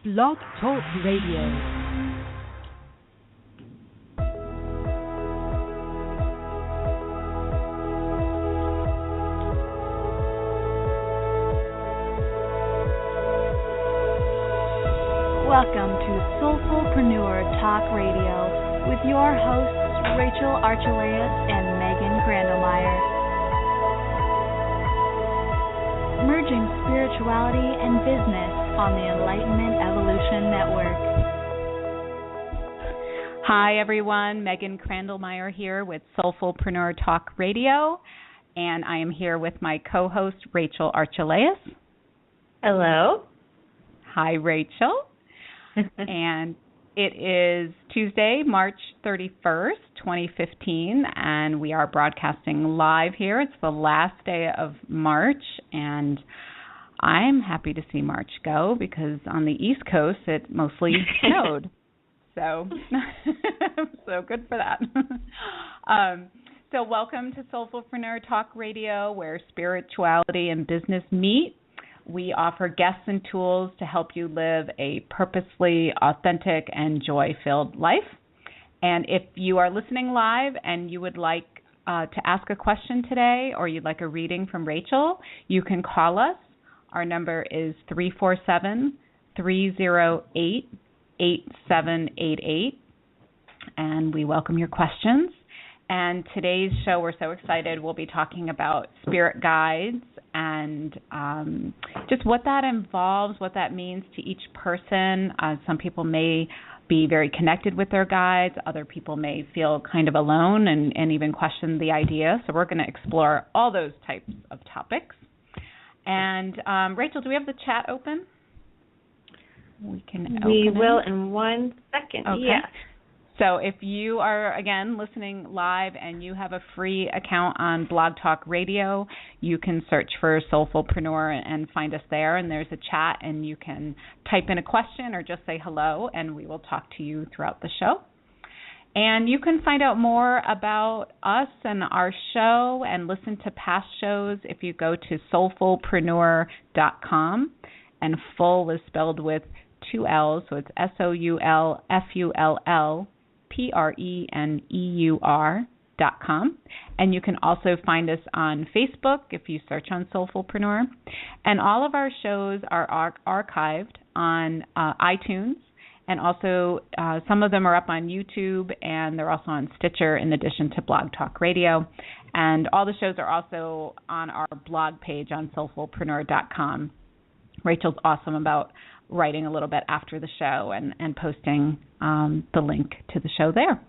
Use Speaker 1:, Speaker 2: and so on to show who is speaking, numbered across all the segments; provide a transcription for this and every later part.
Speaker 1: Blog Talk Radio.
Speaker 2: Welcome to Soulfullpreneur Talk Radio with your hosts Rachel Archelaus and Megan Grandelmeyer. Merging spirituality and business on the Enlightenment Evolution Network.
Speaker 3: Hi everyone, Megan Grandelmeyer here with Soulfullpreneur Talk Radio, and I am here with my co-host Rachel Archelaus.
Speaker 4: Hello.
Speaker 3: Hi Rachel. And it is Tuesday, March 31st, 2015, and we are broadcasting live here. It's the last day of March, and I'm happy to see March go because on the East Coast it mostly snowed. So good for that. So welcome to Soulfullpreneur Talk Radio, where spirituality and business meet. We offer guests and tools to help you live a purposely authentic and joy-filled life. And if you are listening live and you would like to ask a question today or you'd like a reading from Rachel, you can call us. Our number is 347-308-8788, and we welcome your questions. And today's show, we're so excited, we'll be talking about spirit guides and just what that involves, what that means to each person. Some people may be very connected with their guides. Other people may feel kind of alone and even question the idea. So we're going to explore all those types of topics. And Rachel, do we have the chat open? We
Speaker 4: will in 1 second.
Speaker 3: Okay.
Speaker 4: Yes.
Speaker 3: So if you are, again, listening live and you have a free account on Blog Talk Radio, you can search for Soulfullpreneur and find us there. And there's a chat, and you can type in a question or just say hello, and we will talk to you throughout the show. And you can find out more about us and our show and listen to past shows if you go to soulfullpreneur.com. And full is spelled with 2 L's, so it's SOULFULLPRENEUR.com. And you can also find us on Facebook if you search on Soulfullpreneur. And all of our shows are archived on iTunes, and also some of them are up on YouTube, and they're also on Stitcher in addition to Blog Talk Radio. And all the shows are also on our blog page on soulfullpreneur.com. Rachel's awesome about writing a little bit after the show and posting the link to the show there.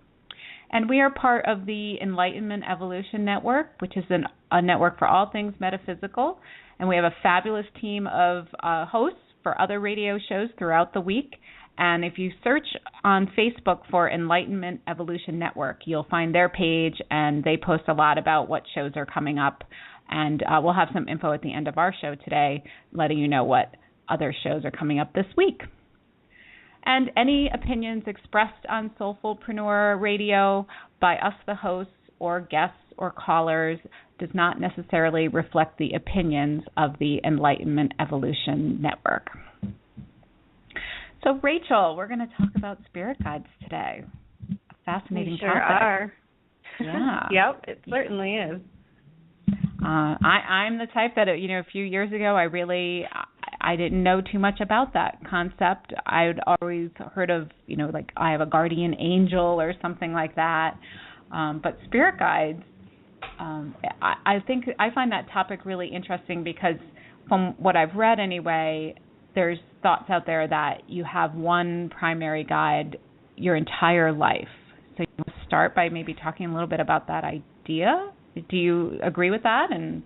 Speaker 3: And we are part of the Enlightenment Evolution Network, which is a network for all things metaphysical. And we have a fabulous team of hosts for other radio shows throughout the week. And if you search on Facebook for Enlightenment Evolution Network, you'll find their page, and they post a lot about what shows are coming up. And we'll have some info at the end of our show today letting you know what other shows are coming up this week. And any opinions expressed on Soulfullpreneur Radio by us, the hosts, or guests or callers, does not necessarily reflect the opinions of the Enlightenment Evolution Network. So, Rachel, we're going to talk about spirit guides today. A fascinating
Speaker 4: topic.
Speaker 3: Sure
Speaker 4: are.
Speaker 3: Yeah.
Speaker 4: Yep, it certainly is.
Speaker 3: I'm the type that, a few years ago, I didn't know too much about that concept. I'd always heard of, like I have a guardian angel or something like that. But spirit guides, I find that topic really interesting because from what I've read anyway, there's thoughts out there that you have one primary guide your entire life. So you start by maybe talking a little bit about that idea. Do you agree with that? And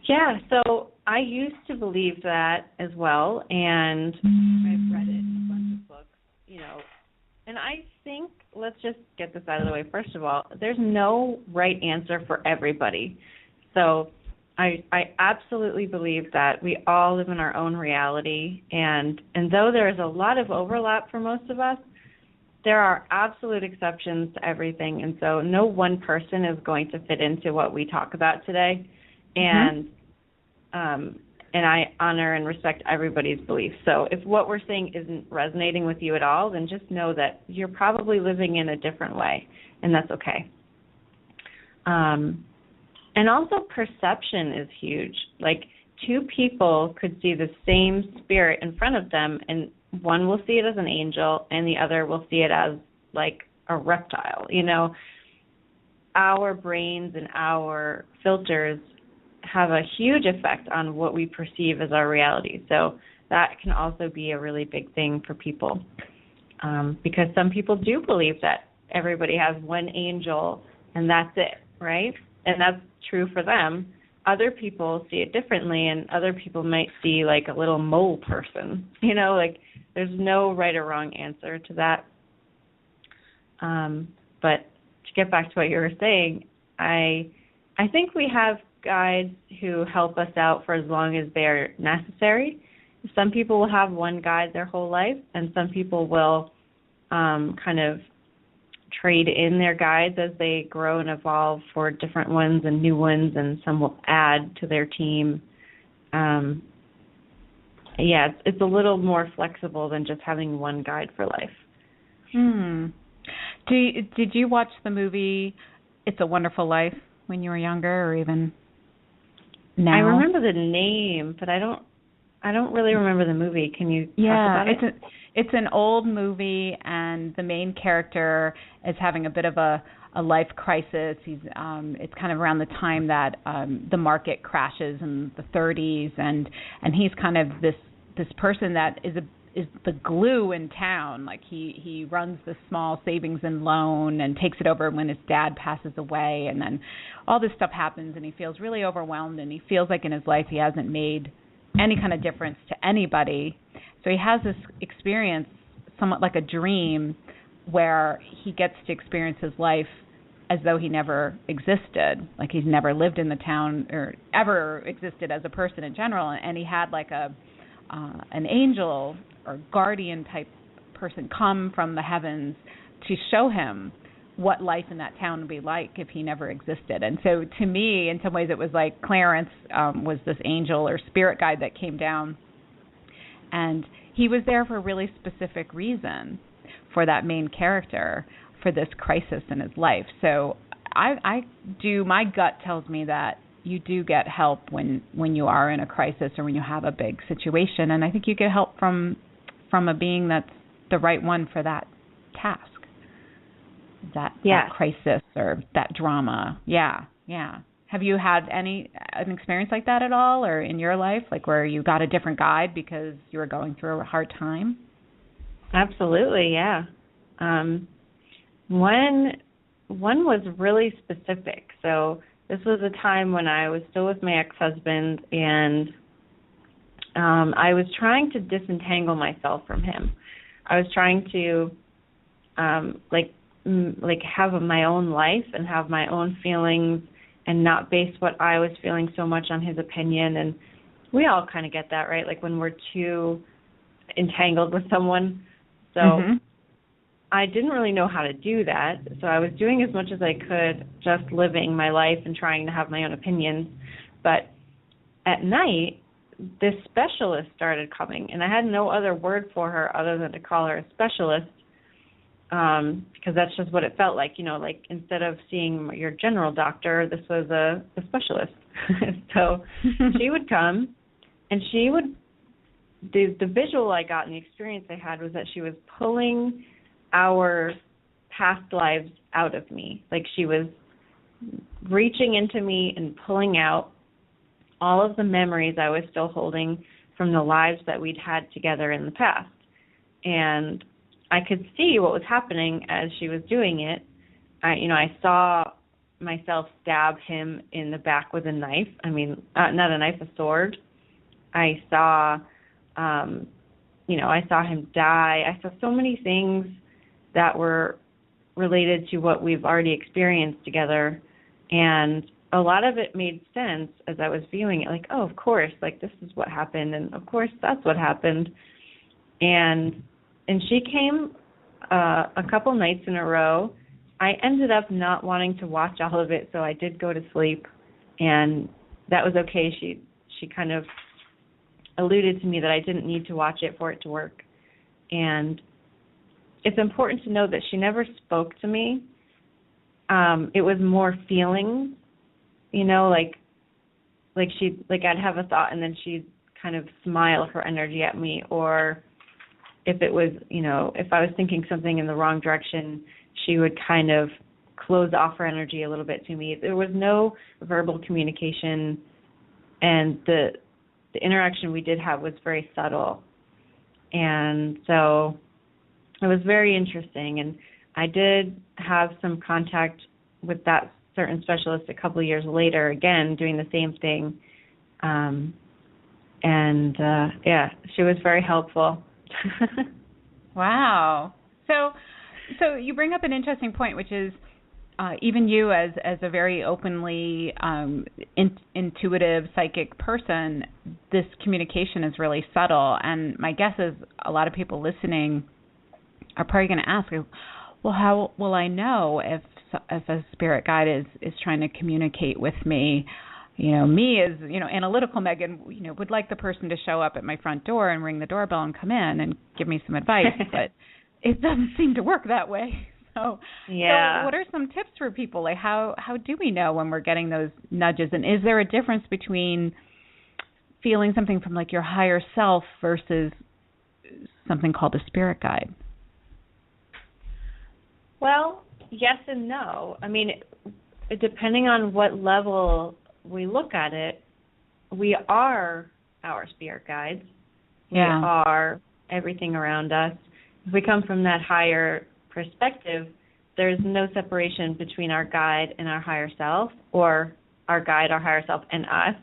Speaker 4: yeah, so I used to believe that as well, and I've read it in a bunch of books, and I think, let's just get this out of the way. First of all, there's no right answer for everybody. So I absolutely believe that we all live in our own reality, and though there is a lot of overlap for most of us, there are absolute exceptions to everything, and so no one person is going to fit into what we talk about today. And and I honor and respect everybody's beliefs. So if what we're saying isn't resonating with you at all, then just know that you're probably living in a different way, and that's okay. And also perception is huge. Like, two people could see the same spirit in front of them, and one will see it as an angel and the other will see it as like a reptile. You know, our brains and our filters have a huge effect on what we perceive as our reality. So that can also be a really big thing for people, because some people do believe that everybody has one angel and that's it, right? And that's true for them. Other people see it differently, and other people might see like a little mole person. You know, like there's no right or wrong answer to that. But to get back to what you were saying, I think we have guides who help us out for as long as they're necessary. Some people will have one guide their whole life, and some people will kind of trade in their guides as they grow and evolve for different ones and new ones, and some will add to their team. It's a little more flexible than just having one guide for life.
Speaker 3: Did you watch the movie It's a Wonderful Life when you were younger, or even now?
Speaker 4: I remember the name, but I don't really remember the movie. Can you talk about it?
Speaker 3: It's an old movie, and the main character is having a bit of a life crisis. It's kind of around the time that the market crashes in the 30s, and he's kind of this person that is the glue in town. Like he runs the small savings and loan and takes it over when his dad passes away, and then all this stuff happens, and he feels really overwhelmed, and he feels like in his life he hasn't made any kind of difference to anybody. So he has this experience, somewhat like a dream, where he gets to experience his life as though he never existed, like he's never lived in the town or ever existed as a person in general. And he had like an angel or guardian type person come from the heavens to show him what life in that town would be like if he never existed. And so to me, in some ways, it was like Clarence was this angel or spirit guide that came down, and he was there for a really specific reason for that main character, for this crisis in his life. So my gut tells me that you do get help when you are in a crisis or when you have a big situation, and I think you get help from a being that's the right one for that task, that crisis or that drama. Yeah. Have you had an experience like that at all, or in your life, like where you got a different guide because you were going through a hard time?
Speaker 4: Absolutely, yeah. One was really specific. So this was a time when I was still with my ex-husband, and I was trying to disentangle myself from him. I was trying to have my own life and have my own feelings, and not base what I was feeling so much on his opinion. And we all kind of get that, right? Like when we're too entangled with someone. So I didn't really know how to do that. So I was doing as much as I could, just living my life and trying to have my own opinions. But at night, this specialist started coming, and I had no other word for her other than to call her a specialist. Because that's just what it felt like, like instead of seeing your general doctor, this was a specialist. So she would come, and the visual I got and the experience I had was that she was pulling our past lives out of me. Like she was reaching into me and pulling out all of the memories I was still holding from the lives that we'd had together in the past. And I could see what was happening as she was doing it. I saw myself stab him in the back with a knife. I mean, not a knife, a sword. I saw him die. I saw so many things that were related to what we've already experienced together. And a lot of it made sense as I was viewing it. Like, oh, of course, like this is what happened. And of course, that's what happened. And she came a couple nights in a row. I ended up not wanting to watch all of it, so I did go to sleep, and that was okay. She kind of alluded to me that I didn't need to watch it for it to work. And it's important to know that she never spoke to me. It was more feeling, like I'd have a thought and then she'd kind of smile her energy at me, or if it was, if I was thinking something in the wrong direction, she would kind of close off her energy a little bit to me. There was no verbal communication, and the interaction we did have was very subtle. And so it was very interesting. And I did have some contact with that certain specialist a couple of years later, again, doing the same thing. She was very helpful.
Speaker 3: Wow. So you bring up an interesting point, which is even you as a very openly intuitive, psychic person, this communication is really subtle. And my guess is a lot of people listening are probably going to ask, well, how will I know if a spirit guide is trying to communicate with me? Me as, analytical Megan, would like the person to show up at my front door and ring the doorbell and come in and give me some advice, but it doesn't seem to work that way. So what are some tips for people? Like how do we know when we're getting those nudges? And is there a difference between feeling something from like your higher self versus something called a spirit guide?
Speaker 4: Well, yes and no. I mean, depending on what level we look at it, we are our spirit guides.
Speaker 3: Yeah.
Speaker 4: We are everything around us. If we come from that higher perspective, there's no separation between our guide and our higher self, or our guide, our higher self, and us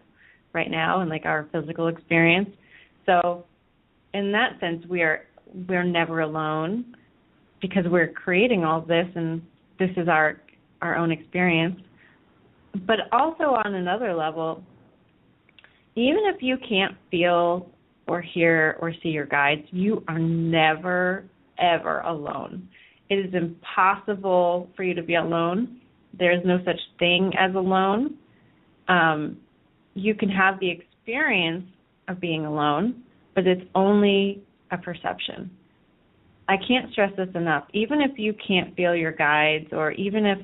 Speaker 4: right now, and like our physical experience. So in that sense, we're never alone, because we're creating all this, and this is our own experience. But also on another level, even if you can't feel or hear or see your guides, you are never, ever alone. It is impossible for you to be alone. There is no such thing as alone. You can have the experience of being alone, but it's only a perception. I can't stress this enough. Even if you can't feel your guides, or even if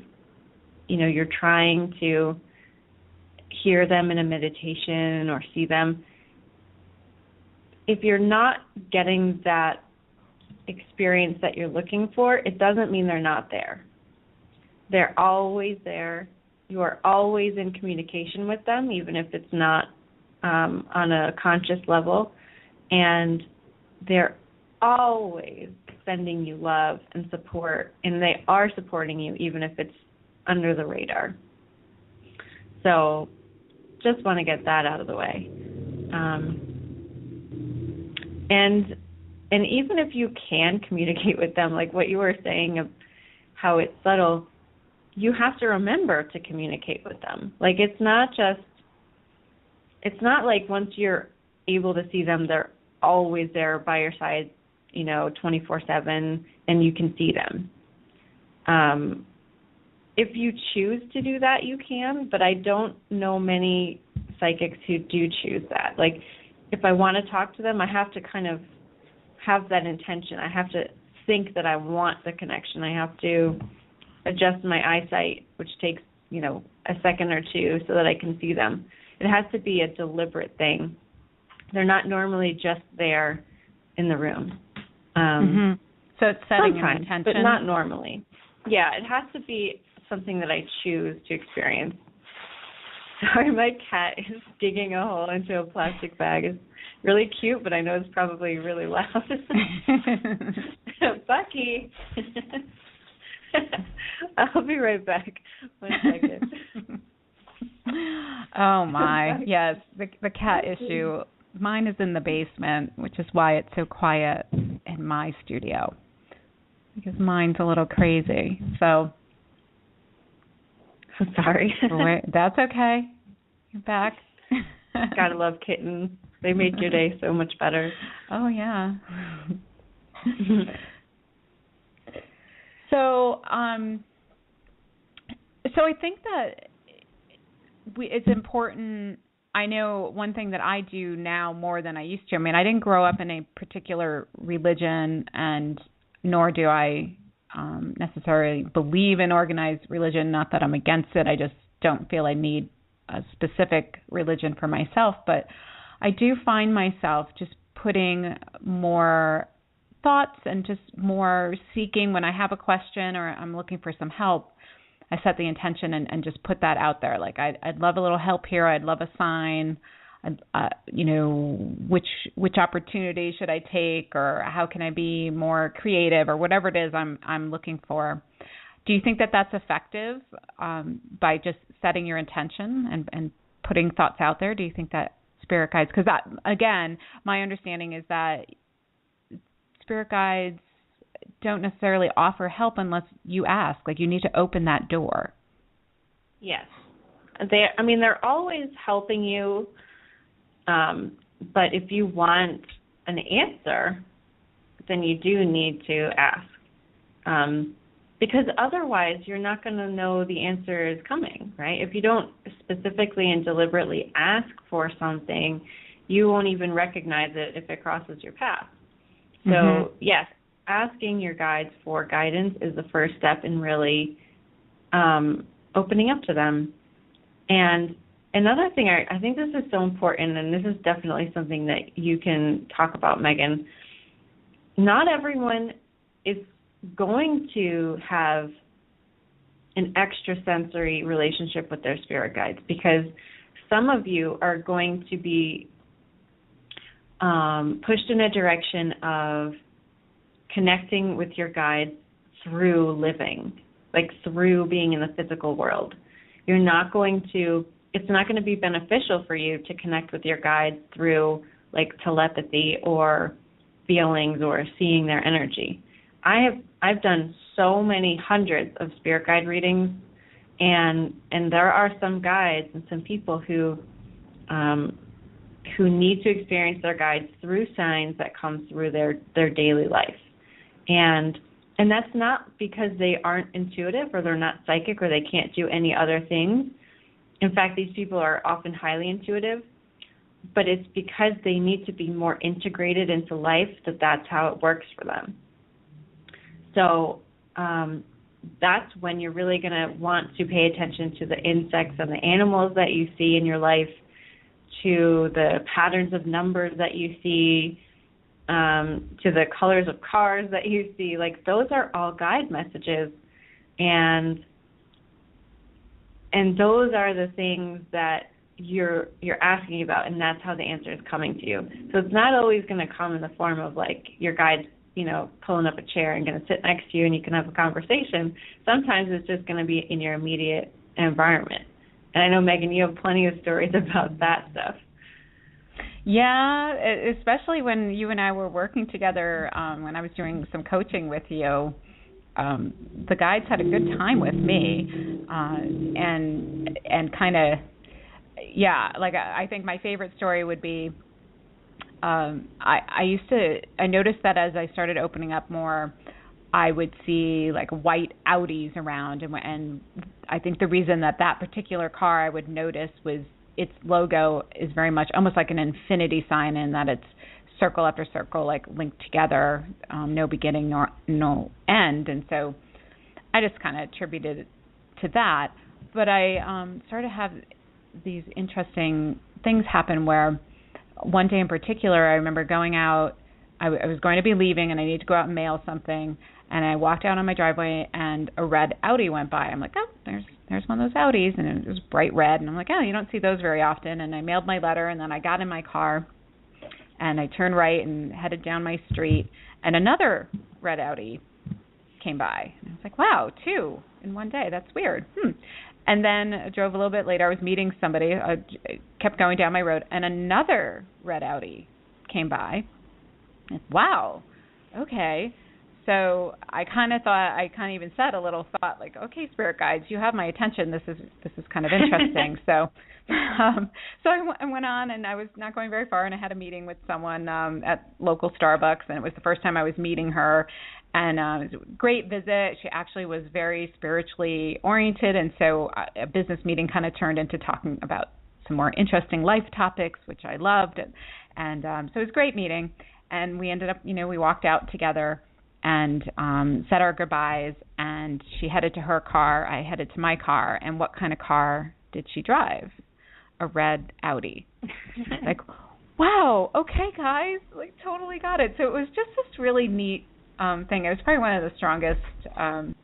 Speaker 4: you're trying to hear them in a meditation or see them, if you're not getting that experience that you're looking for, it doesn't mean they're not there. They're always there. You are always in communication with them, even if it's not on a conscious level. And they're always sending you love and support, and they are supporting you even if it's under the radar. So just want to get that out of the way. And even if you can communicate with them, like what you were saying of how it's subtle, you have to remember to communicate with them. Like it's not like once you're able to see them, they're always there by your side, 24/7, and you can see them. If you choose to do that, you can, but I don't know many psychics who do choose that. Like, if I want to talk to them, I have to kind of have that intention. I have to think that I want the connection. I have to adjust my eyesight, which takes, a second or two so that I can see them. It has to be a deliberate thing. They're not normally just there in the room.
Speaker 3: So it's setting an intention?
Speaker 4: But not normally. Yeah, it has to be something that I choose to experience. Sorry, my cat is digging a hole into a plastic bag. It's really cute, but I know it's probably really loud. Bucky. I'll be right back. 1 second.
Speaker 3: Oh, my. Yes, the cat issue. Mine is in the basement, which is why it's so quiet in my studio, because mine's a little crazy. So
Speaker 4: I'm sorry.
Speaker 3: That's okay. You're back.
Speaker 4: Gotta love kittens. They make your day so much better.
Speaker 3: Oh, yeah. So I think that it's important I know one thing that I do now more than I used to. I mean, I didn't grow up in a particular religion, and nor do I necessarily believe in organized religion. Not that I'm against it. I just don't feel I need a specific religion for myself. But I do find myself just putting more thoughts and just more seeking when I have a question or I'm looking for some help. I set the intention and just put that out there. Like I'd love a little help here. I'd love a sign. Which opportunity should I take, or how can I be more creative, or whatever it is I'm looking for. Do you think that that's effective by just setting your intention and putting thoughts out there? Do you think that spirit guides? Because that, again, my understanding is that spirit guides don't necessarily offer help unless you ask. Like, you need to open that door.
Speaker 4: Yes. They're always helping you, but if you want an answer, then you do need to ask. Because otherwise you're not going to know the answer is coming, right? If you don't specifically and deliberately ask for something, you won't even recognize it if it crosses your path. So, yes, asking your guides for guidance is the first step in really opening up to them. And another thing, I think this is so important, and this is definitely something that you can talk about, Megan. Not everyone is going to have an extrasensory relationship with their spirit guides, because some of you are going to be pushed in a direction of connecting with your guides through living, like through being in the physical world. It's not going to be beneficial for you to connect with your guides through like telepathy or feelings or seeing their energy. I've done so many hundreds of spirit guide readings, and there are some guides and some people who need to experience their guides through signs that come through their daily life. And that's not because they aren't intuitive or they're not psychic or they can't do any other things. In fact, these people are often highly intuitive, but it's because they need to be more integrated into life that's how it works for them. So that's when you're really going to want to pay attention to the insects and the animals that you see in your life, to the patterns of numbers that you see, to the colors of cars that you see. Like, those are all guide messages, and those are the things that you're asking about, and that's how the answer is coming to you. So it's not always going to come in the form of like your guide, pulling up a chair and going to sit next to you and you can have a conversation. Sometimes it's just going to be in your immediate environment. And I know, Megan, you have plenty of stories about that stuff.
Speaker 3: Yeah, especially when you and I were working together, when I was doing some coaching with you, the guides had a good time with me, and kind of, like I think my favorite story would be, I noticed that as I started opening up more, I would see like white Audis around, and I think the reason that particular car I would notice was its logo is very much almost like an infinity sign, in that it's circle after circle, like linked together, no beginning nor no end. And so I just kind of attributed it to that. But I started to have these interesting things happen where one day in particular, I remember going out, I was going to be leaving and I needed to go out and mail something, and I walked out on my driveway and a red Audi went by. I'm like, oh, there's one of those Audis, and it was bright red, and I'm like, oh, you don't see those very often. And I mailed my letter, and then I got in my car and I turned right and headed down my street, and another red Audi came by. And I was like, wow, 2 in one day. That's weird. And then I drove a little bit later. I was meeting somebody. I kept going down my road, and another red Audi came by. And, wow, okay. So I kind of even said a little thought like, okay, spirit guides, you have my attention. This is kind of interesting. So I went on, and I was not going very far, and I had a meeting with someone at local Starbucks, and it was the first time I was meeting her. And it was a great visit. She actually was very spiritually oriented, and so a business meeting kind of turned into talking about some more interesting life topics, which I loved. And so it was a great meeting. And we ended up, we walked out together and said our goodbyes. And she headed to her car. I headed to my car. And what kind of car did she drive? A red Audi. Like, wow, okay, guys, like totally got it. So it was just this really neat thing. It was probably one of the strongest times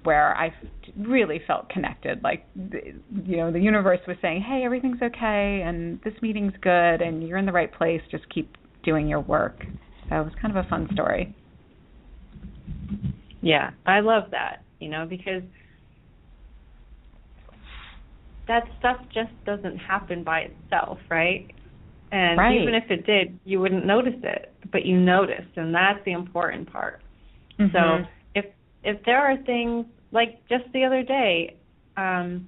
Speaker 3: where I really felt connected. Like, the universe was saying, hey, everything's okay, and this meeting's good, and you're in the right place. Just keep doing your work. So it was kind of a fun story.
Speaker 4: Yeah, I love that, because that stuff just doesn't happen by itself, right? And
Speaker 3: right.
Speaker 4: Even if it did, you wouldn't notice it, but you noticed, and that's the important part. Mm-hmm. So if there are things, like just the other day, I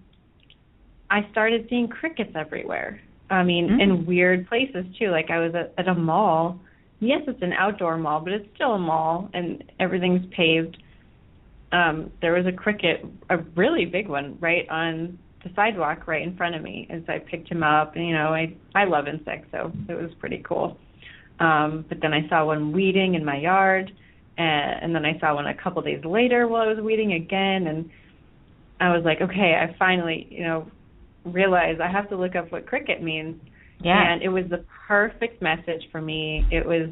Speaker 4: started seeing crickets everywhere. I mean, in weird places too. Like I was at a mall. Yes, it's an outdoor mall, but it's still a mall, and everything's paved. There was a cricket, a really big one, right on the sidewalk right in front of me as I picked him up. And, I love insects, so it was pretty cool. But then I saw one weeding in my yard, and then I saw one a couple days later while I was weeding again, and I was like, okay, I finally, realized I have to look up what cricket means. Yeah. And it was the perfect message for me. It was,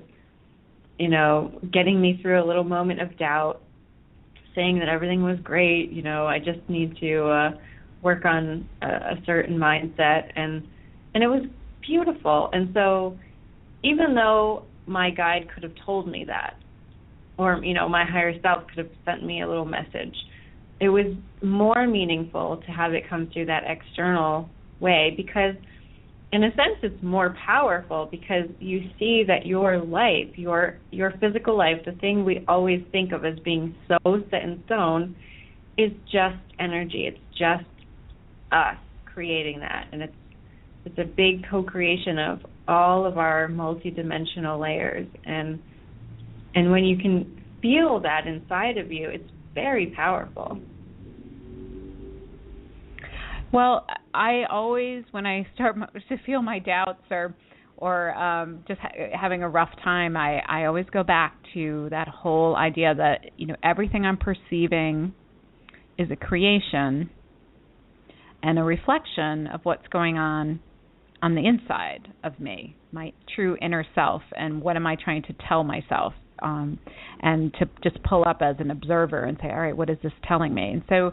Speaker 4: getting me through a little moment of doubt, saying that everything was great. I just need to work on a certain mindset, and it was beautiful. And so even though my guide could have told me that, or my higher self could have sent me a little message, it was more meaningful to have it come through that external way, because in a sense it's more powerful, because you see that your life, your physical life, the thing we always think of as being so set in stone, is just energy. It's just us creating that, and it's a big co-creation of all of our multidimensional layers, and when you can feel that inside of you, it's very powerful.
Speaker 3: Well, I always, when I start to feel my doubts or just having a rough time, I always go back to that whole idea that everything I'm perceiving is a creation and a reflection of what's going on the inside of me, my true inner self, and what am I trying to tell myself, and to just pull up as an observer and say, all right, what is this telling me? And so,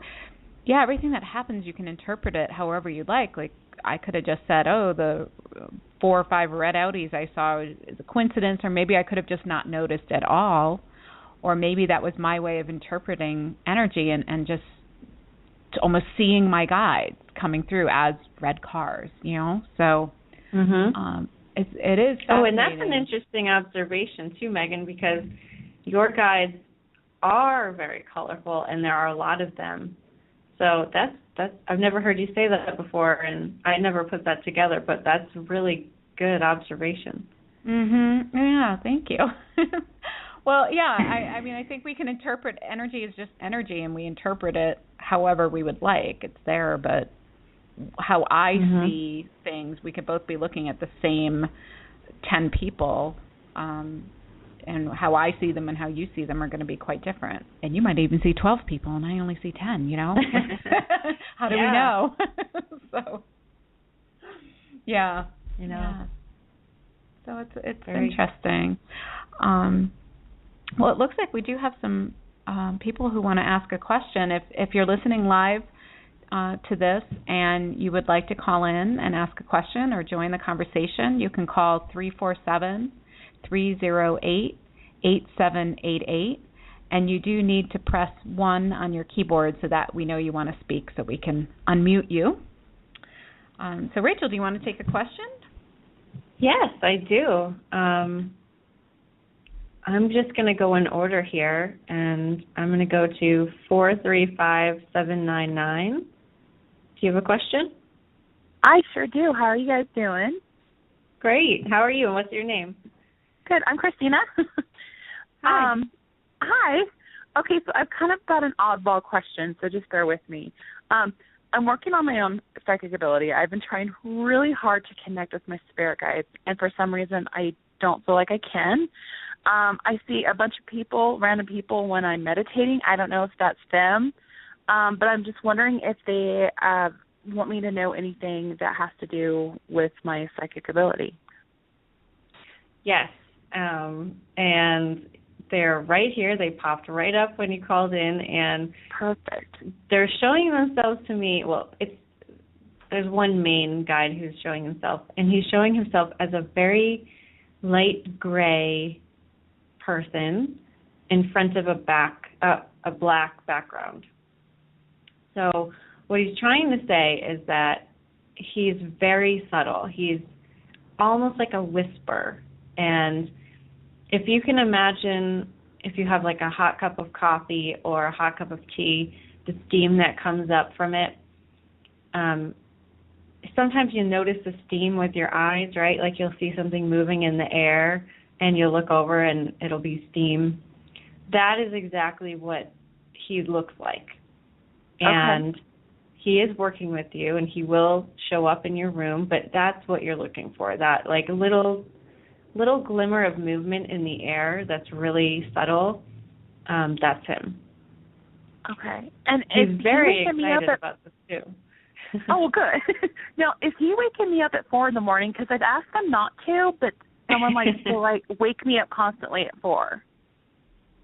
Speaker 3: yeah, everything that happens, you can interpret it however you like. Like, I could have just said, oh, the 4 or 5 red Audis I saw is a coincidence, or maybe I could have just not noticed at all, or maybe that was my way of interpreting energy and just almost seeing my guides coming through as red cars, So it is fascinating.
Speaker 4: Oh, and that's an interesting observation too, Megan, because your guides are very colorful, and there are a lot of them. So that's I've never heard you say that before, and I never put that together, but that's a really good observation.
Speaker 3: Yeah, thank you. Well, yeah, I mean, I think we can interpret energy as just energy, and we interpret it however we would like. It's there, but how I see things, we could both be looking at the same 10 people, and how I see them and how you see them are going to be quite different. And you might even see 12 people, and I only see 10, How do we know? So, yeah. So it's very interesting. Well, it looks like we do have some people who want to ask a question. If you're listening live to this and you would like to call in and ask a question or join the conversation, you can call 347-308-8788. And you do need to press 1 on your keyboard so that we know you want to speak, so we can unmute you. So, Rachel, do you want to take a question?
Speaker 4: Yes, I do. I'm just going to go in order here, and I'm going to go to 435799. Do you have a question?
Speaker 5: I sure do. How are you guys doing?
Speaker 4: Great. How are you, and what's your name?
Speaker 5: Good. I'm Christina.
Speaker 4: Hi.
Speaker 5: Hi. Okay, so I've kind of got an oddball question, so just bear with me. I'm working on my own psychic ability. I've been trying really hard to connect with my spirit guides, and for some reason I don't feel like I can. I see a bunch of people, random people, when I'm meditating. I don't know if that's them, but I'm just wondering if they want me to know anything that has to do with my psychic ability.
Speaker 4: Yes, and they're right here. They popped right up when you called in, and
Speaker 5: perfect.
Speaker 4: They're showing themselves to me. Well, there's one main guide who's showing himself, and he's showing himself as a very light gray person in front of a black background. So what he's trying to say is that he's very subtle. He's almost like a whisper. And if you can imagine, if you have like a hot cup of coffee or a hot cup of tea, the steam that comes up from it, sometimes you notice the steam with your eyes, right? Like you'll see something moving in the air and you'll look over and it'll be steam. That is exactly what he looks like.
Speaker 5: Okay.
Speaker 4: And he is working with you and he will show up in your room, but that's what you're looking for, that like little glimmer of movement in the air that's really subtle. That's him.
Speaker 5: Okay. And
Speaker 4: he's very excited about this too.
Speaker 5: Oh, good. Now, is he waking me up at 4 in the morning? Because I've asked him not to, but someone will wake me up constantly at 4.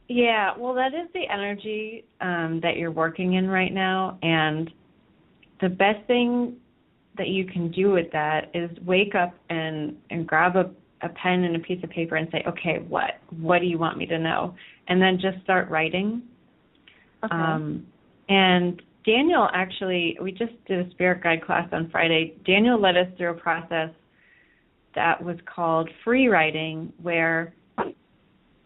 Speaker 4: Yeah, well, that is the energy that you're working in right now, and the best thing that you can do with that is wake up and grab a pen and a piece of paper and say, okay, what do you want me to know? And then just start writing.
Speaker 5: Okay.
Speaker 4: And Daniel, actually, we just did a spirit guide class on Friday. Daniel led us through a process that was called free writing, where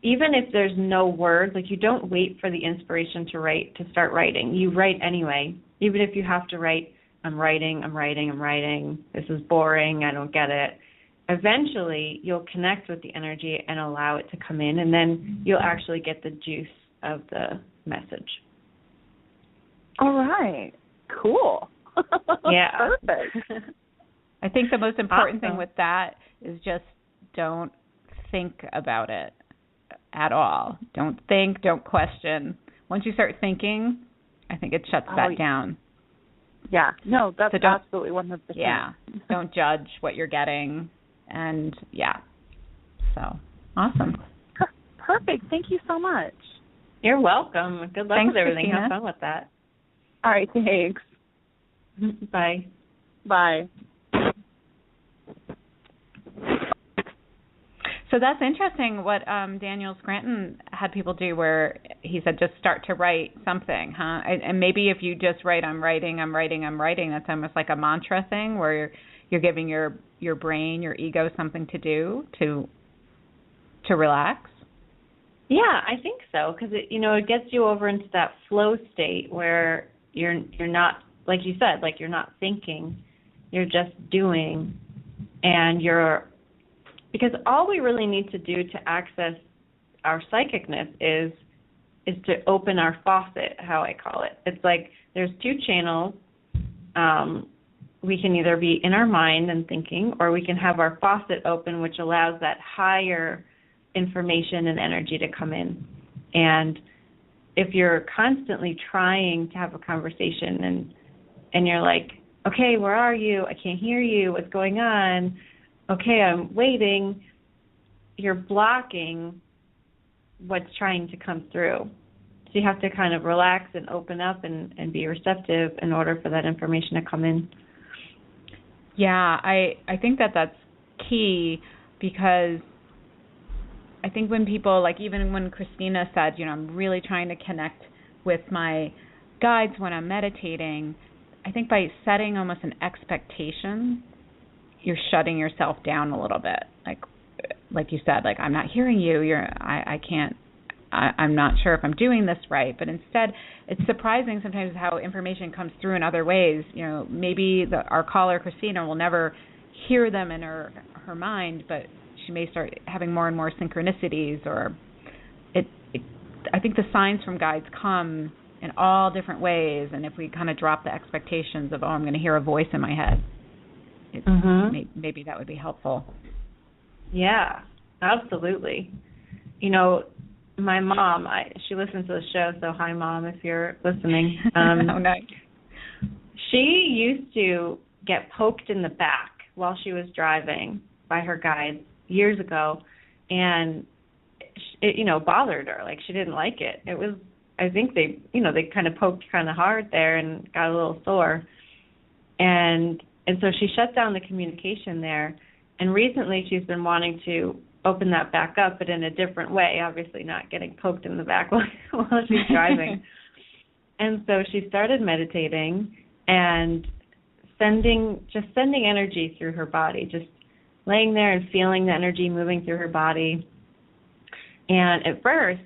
Speaker 4: even if there's no words, like you don't wait for the inspiration to start writing. You write anyway, even if you have to write, I'm writing, this is boring, I don't get it. Eventually, you'll connect with the energy and allow it to come in, and then you'll actually get the juice of the message.
Speaker 5: All right. Cool.
Speaker 4: Yeah.
Speaker 5: Perfect.
Speaker 3: I think the most important
Speaker 4: Awesome.
Speaker 3: thing with that is just don't think about it at all. Don't think, don't question. Once you start thinking, I think it shuts that down.
Speaker 5: Yeah. No, that's
Speaker 3: so
Speaker 5: absolutely 100%.
Speaker 3: Yeah. Don't judge what you're getting. And, yeah. So, awesome.
Speaker 5: Perfect. Thank you so much.
Speaker 4: You're welcome. Good luck with everything.
Speaker 3: Christina.
Speaker 4: Have fun with that.
Speaker 5: All right. Thanks.
Speaker 4: Bye.
Speaker 5: Bye.
Speaker 3: So that's interesting what Daniel Scranton had people do, where he said just start to write something, huh? And maybe if you just write, I'm writing, that's almost like a mantra thing where you're giving your brain, your ego something to do to relax.
Speaker 4: Yeah, I think so, because it gets you over into that flow state where you're not, like you said, like you're not thinking, you're just doing, and because all we really need to do to access our psychicness is to open our faucet, how I call it. It's like there's 2 channels. We can either be in our mind and thinking, or we can have our faucet open, which allows that higher information and energy to come in. And if you're constantly trying to have a conversation and you're like, okay, where are you? I can't hear you. What's going on? Okay, I'm waiting. You're blocking what's trying to come through. So you have to kind of relax and open up and be receptive in order for that information to come in.
Speaker 3: Yeah, I think that's key, because I think when people, like even when Christina said, I'm really trying to connect with my guides when I'm meditating, I think by setting almost an expectation, you're shutting yourself down a little bit. Like you said, like I'm not hearing you. I can't. I'm not sure if I'm doing this right. But instead, it's surprising sometimes how information comes through in other ways. Maybe our caller Christina will never hear them in her mind, but she may start having more and more synchronicities. Or I think the signs from guides come in all different ways, and if we kind of drop the expectations of, I'm going to hear a voice in my head, maybe that would be helpful.
Speaker 4: Yeah, absolutely. You know, my mom, she listens to the show, so hi, Mom, if you're listening.
Speaker 3: Oh, nice.
Speaker 4: She used to get poked in the back while she was driving by her guides years ago, and it, bothered her. Like, she didn't like it. It was, I think they kind of poked kind of hard there and got a little sore. And so she shut down the communication there. And recently she's been wanting to open that back up, but in a different way, obviously not getting poked in the back while she's driving. And so she started meditating and sending energy through her body, just laying there and feeling the energy moving through her body. And at first,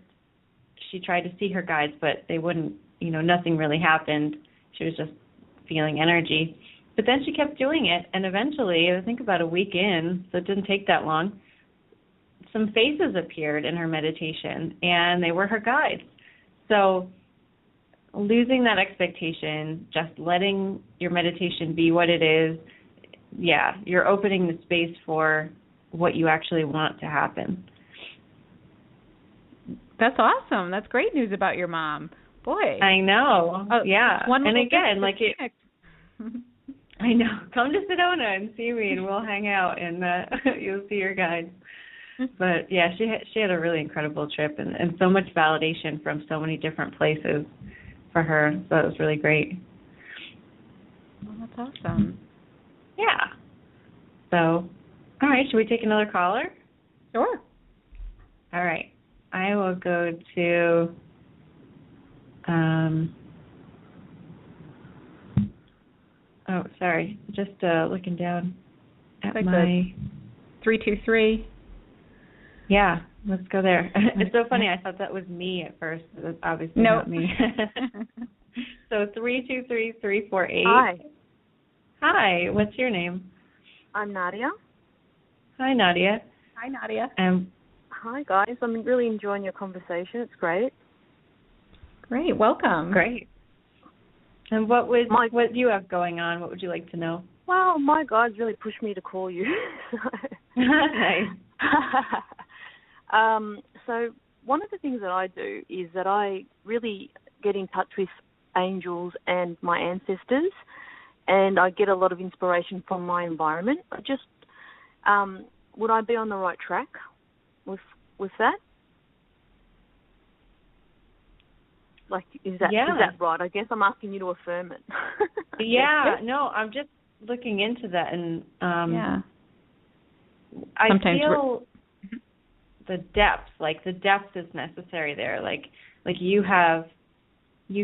Speaker 4: she tried to see her guides, but they wouldn't, nothing really happened. She was just feeling energy. But then she kept doing it, and eventually, I think about a week in, so it didn't take that long, some faces appeared in her meditation, and they were her guides. So losing that expectation, just letting your meditation be what it is, yeah, you're opening the space for what you actually want to happen.
Speaker 3: That's awesome. That's great news about your mom. Boy.
Speaker 4: I know.
Speaker 3: Oh,
Speaker 4: yeah. And again, like it, I know. Come to Sedona and see me, and we'll hang out, and you'll see your guides. But yeah, she had a really incredible trip, and so much validation from so many different places for her. So it was really great.
Speaker 3: Well, that's awesome.
Speaker 4: Yeah. So, all right, should we take another caller?
Speaker 3: Sure.
Speaker 4: All right. I will go to just looking down at my
Speaker 3: 323.
Speaker 4: Yeah, let's go there. It's so funny. I thought that was me at first. That's obviously not me. So 323-348.
Speaker 6: Hi.
Speaker 4: Hi. What's your name?
Speaker 6: I'm Nadia.
Speaker 4: Hi, Nadia.
Speaker 3: Hi, Nadia.
Speaker 6: Hi, guys. I'm really enjoying your conversation. It's great.
Speaker 3: Great. Welcome.
Speaker 4: Great. And what do you have going on? What would you like to know?
Speaker 6: Well, my guides really pushed me to call you.
Speaker 4: Nice.
Speaker 6: So one of the things that I do is that I really get in touch with angels and my ancestors, and I get a lot of inspiration from my environment. Would I be on the right track with that? Like, is that right? I guess I'm asking you to affirm it.
Speaker 4: Yeah, no, I'm just looking into that, and I
Speaker 3: sometimes
Speaker 4: feel the depth is necessary there. Like you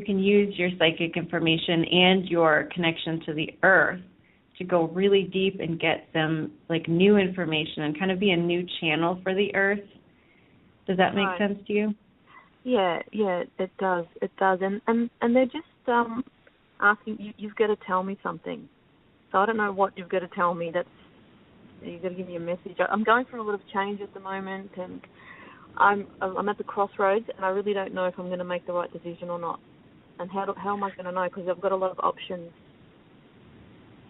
Speaker 4: can use your psychic information and your connection to the earth to go really deep and get some like new information and kind of be a new channel for the earth. Does that make sense to you?
Speaker 6: Yeah, it does. It does. And they're just asking, you've got to tell me something. So I don't know what you've got to tell me. You've got to give me a message. I'm going through a lot of change at the moment, and I'm at the crossroads, and I really don't know if I'm going to make the right decision or not. And how am I going to know? Because I've got a lot of options.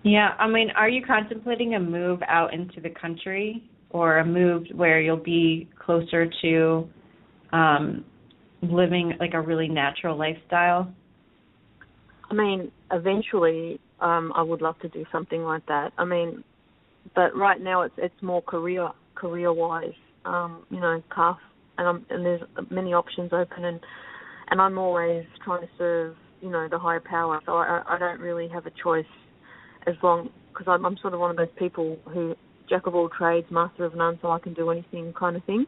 Speaker 4: Yeah, I mean, are you contemplating a move out into the country, or a move where you'll be closer to living like a really natural lifestyle?
Speaker 6: I mean, eventually, I would love to do something like that. I mean, but right now it's more career-wise, path, and there's many options open, and I'm always trying to serve, the higher power. So I don't really have a choice, as long, because I'm sort of one of those people who jack of all trades, master of none, so I can do anything kind of thing.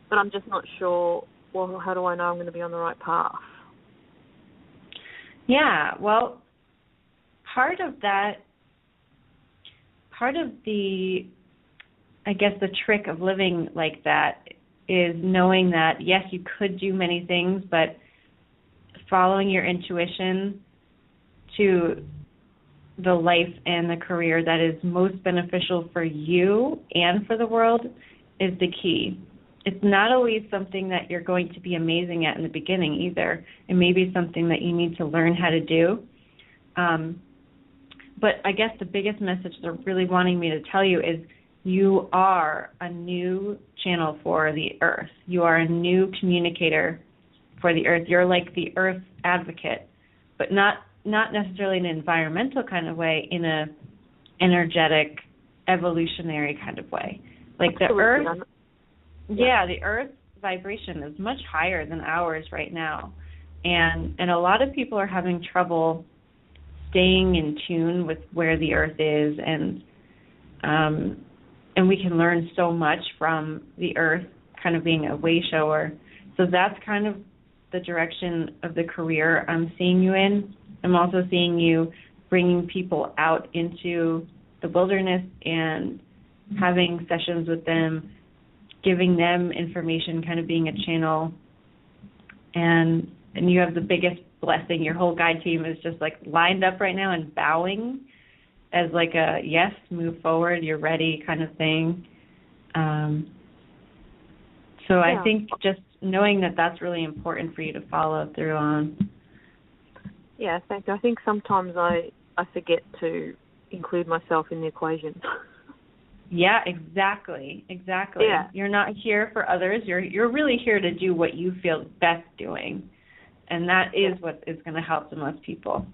Speaker 6: But I'm just not sure. Well, how do I know I'm going to be on the right path?
Speaker 4: Yeah, well, part of the, I guess, the trick of living like that is knowing that, yes, you could do many things, but following your intuition to the life and the career that is most beneficial for you and for the world is the key. it's not always something that you're going to be amazing at in the beginning either. It may be something that you need to learn how to do. But I guess the biggest message they're really wanting me to tell you is you are a new channel for the earth. You are a new communicator for the earth. You're like the earth advocate, but not necessarily in an environmental kind of way, in a energetic, evolutionary kind of way. Like the earth, the earth's vibration is much higher than ours right now. And a lot of people are having trouble staying in tune with where the earth is, and we can learn so much from the earth kind of being a way shower. So that's kind of the direction of the career I'm seeing you in. I'm also seeing you bringing people out into the wilderness and having sessions with them, giving them information, kind of being a channel. And you have the biggest blessing. Your whole guide team is just like lined up right now and bowing as like a yes, move forward, you're ready kind of thing. So I think just knowing that that's really important for you to follow through on.
Speaker 6: Yeah, thank you. I think sometimes I forget to include myself in the equation.
Speaker 4: Yeah, exactly.
Speaker 6: Yeah.
Speaker 4: You're not here for others. You're really here to do what you feel best doing, and that is what is going to help the most people.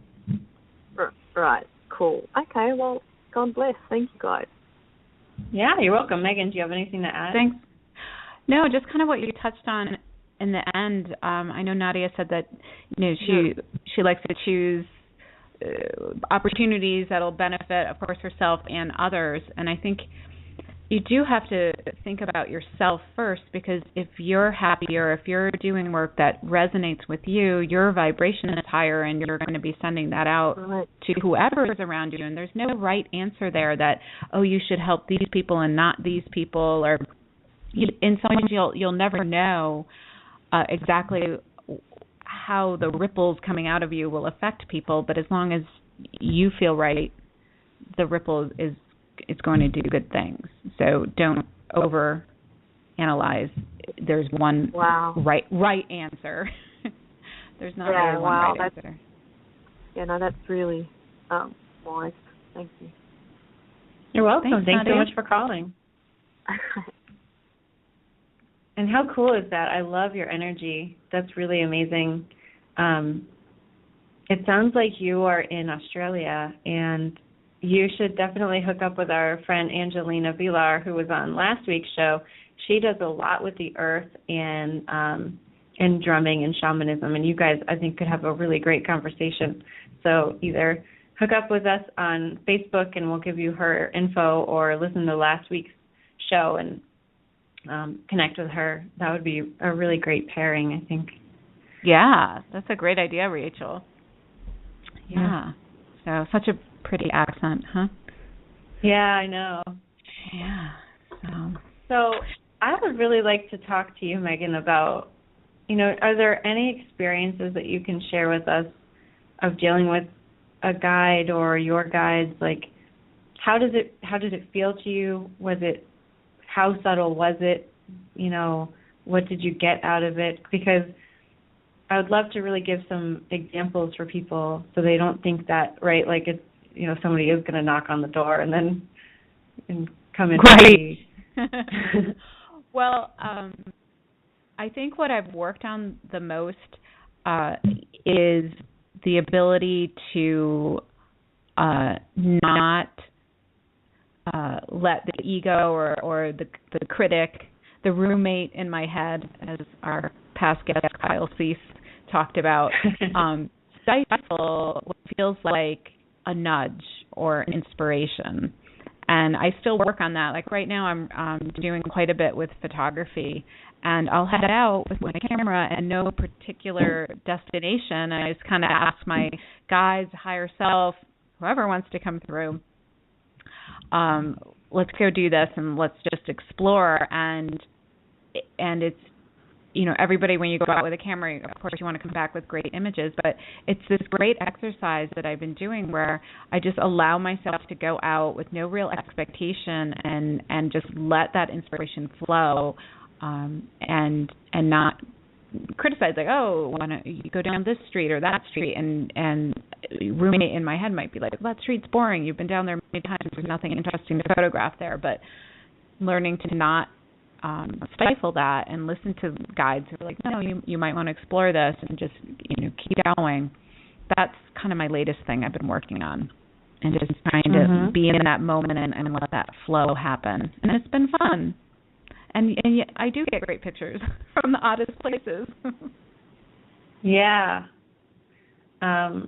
Speaker 6: Right. Cool. Okay. Well, God bless. Thank you, guys.
Speaker 4: Yeah, you're welcome, Megan. Do you have anything to add?
Speaker 3: Thanks. No, just kind of what you touched on in the end. I know Nadia said that she likes to choose opportunities that'll benefit, of course, herself and others. And I think you do have to think about yourself first, because if you're happier, if you're doing work that resonates with you, your vibration is higher, and you're going to be sending that out to whoever is around you. And there's no right answer there that, oh, you should help these people and not these people, or in some ways you'll never know exactly how the ripples coming out of you will affect people, but as long as you feel right, the ripple is going to do good things. So don't over analyze. There's one right answer. There's not really one right answer. Yeah,
Speaker 6: no, that's really wise. Thank you.
Speaker 4: You're welcome. Thanks so much for calling. And how cool is that? I love your energy. That's really amazing. It sounds like you are in Australia, and you should definitely hook up with our friend Angelina Villar, who was on last week's show. She does a lot with the earth and drumming and shamanism, and you guys, I think, could have a really great conversation. So either hook up with us on Facebook, and we'll give you her info, or listen to last week's show and connect with her. That would be a really great pairing, I think.
Speaker 3: Yeah, that's a great idea, Rachel. Yeah. So such a pretty accent, huh?
Speaker 4: Yeah, I know.
Speaker 3: Yeah.
Speaker 4: So I would really like to talk to you, Megan, about, are there any experiences that you can share with us of dealing with a guide or your guides? Like, how did it feel to you? How subtle was it? What did you get out of it? Because I would love to really give some examples for people so they don't think that, right, like it's, somebody is going to knock on the door and then come in.
Speaker 3: Right. Well, I think what I've worked on the most is the ability to not let the ego or the critic, the roommate in my head, as our past guest Kyle Cease talked about, stifle what feels like a nudge or inspiration. And I still work on that. Like right now I'm doing quite a bit with photography, and I'll head out with my camera and no particular destination. I just kind of ask my guides, higher self, whoever wants to come through, let's go do this and let's just explore. And it's, everybody, when you go out with a camera, of course you want to come back with great images, but it's this great exercise that I've been doing where I just allow myself to go out with no real expectation and just let that inspiration flow. and not criticize, like, oh, why don't you go down this street or that street, and roommate in my head might be like, well, that street's boring, you've been down there many times, there's nothing interesting to photograph there. But learning to not stifle that and listen to guides who are like, no, you might want to explore this, and just keep going. That's kind of my latest thing I've been working on, and just trying to be in that moment and let that flow happen. And it's been fun. And I do get great pictures from the oddest places.
Speaker 4: Yeah. That's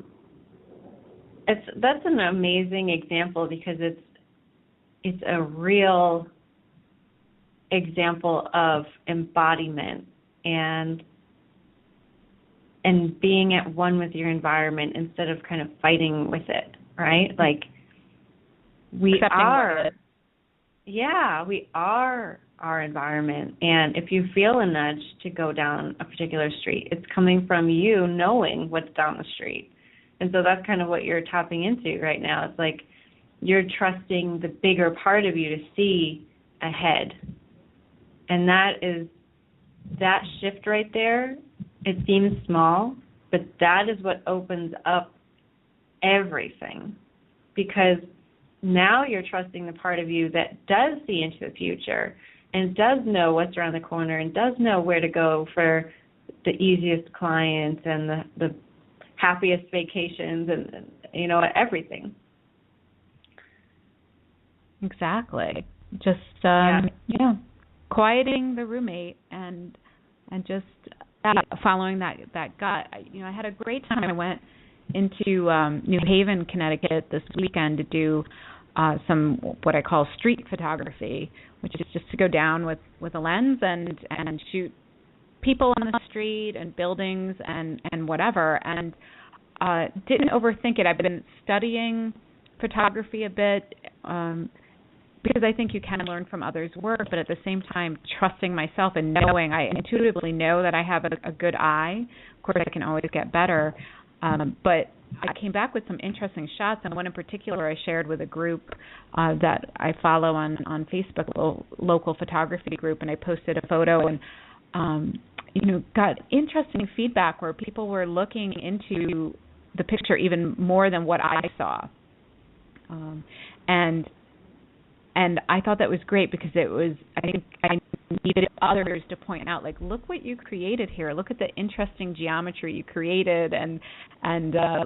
Speaker 4: an amazing example, because it's a real example of embodiment and being at one with your environment instead of kind of fighting with it, right? Like we are our environment, and if you feel a nudge to go down a particular street, it's coming from you knowing what's down the street. And so that's kind of what you're tapping into right now. It's like you're trusting the bigger part of you to see ahead. And that shift right there, it seems small, but that is what opens up everything, because now you're trusting the part of you that does see into the future and does know what's around the corner and does know where to go for the easiest clients and the happiest vacations and everything.
Speaker 3: Exactly. Just quieting the roommate and just following that gut. I had a great time. I went into New Haven, Connecticut this weekend to do some what I call street photography, which is just to go down with a lens and shoot people on the street and buildings and whatever, and didn't overthink it. I've been studying photography a bit because I think you can learn from others' work, but at the same time trusting myself and knowing, I intuitively know that I have a good eye. Of course, I can always get better, but I came back with some interesting shots, and one in particular I shared with a group that I follow on Facebook, a local photography group, and I posted a photo and got interesting feedback where people were looking into the picture even more than what I saw. And I thought that was great, because it was, I think I needed others to point out, like, look what you created here. Look at the interesting geometry you created, and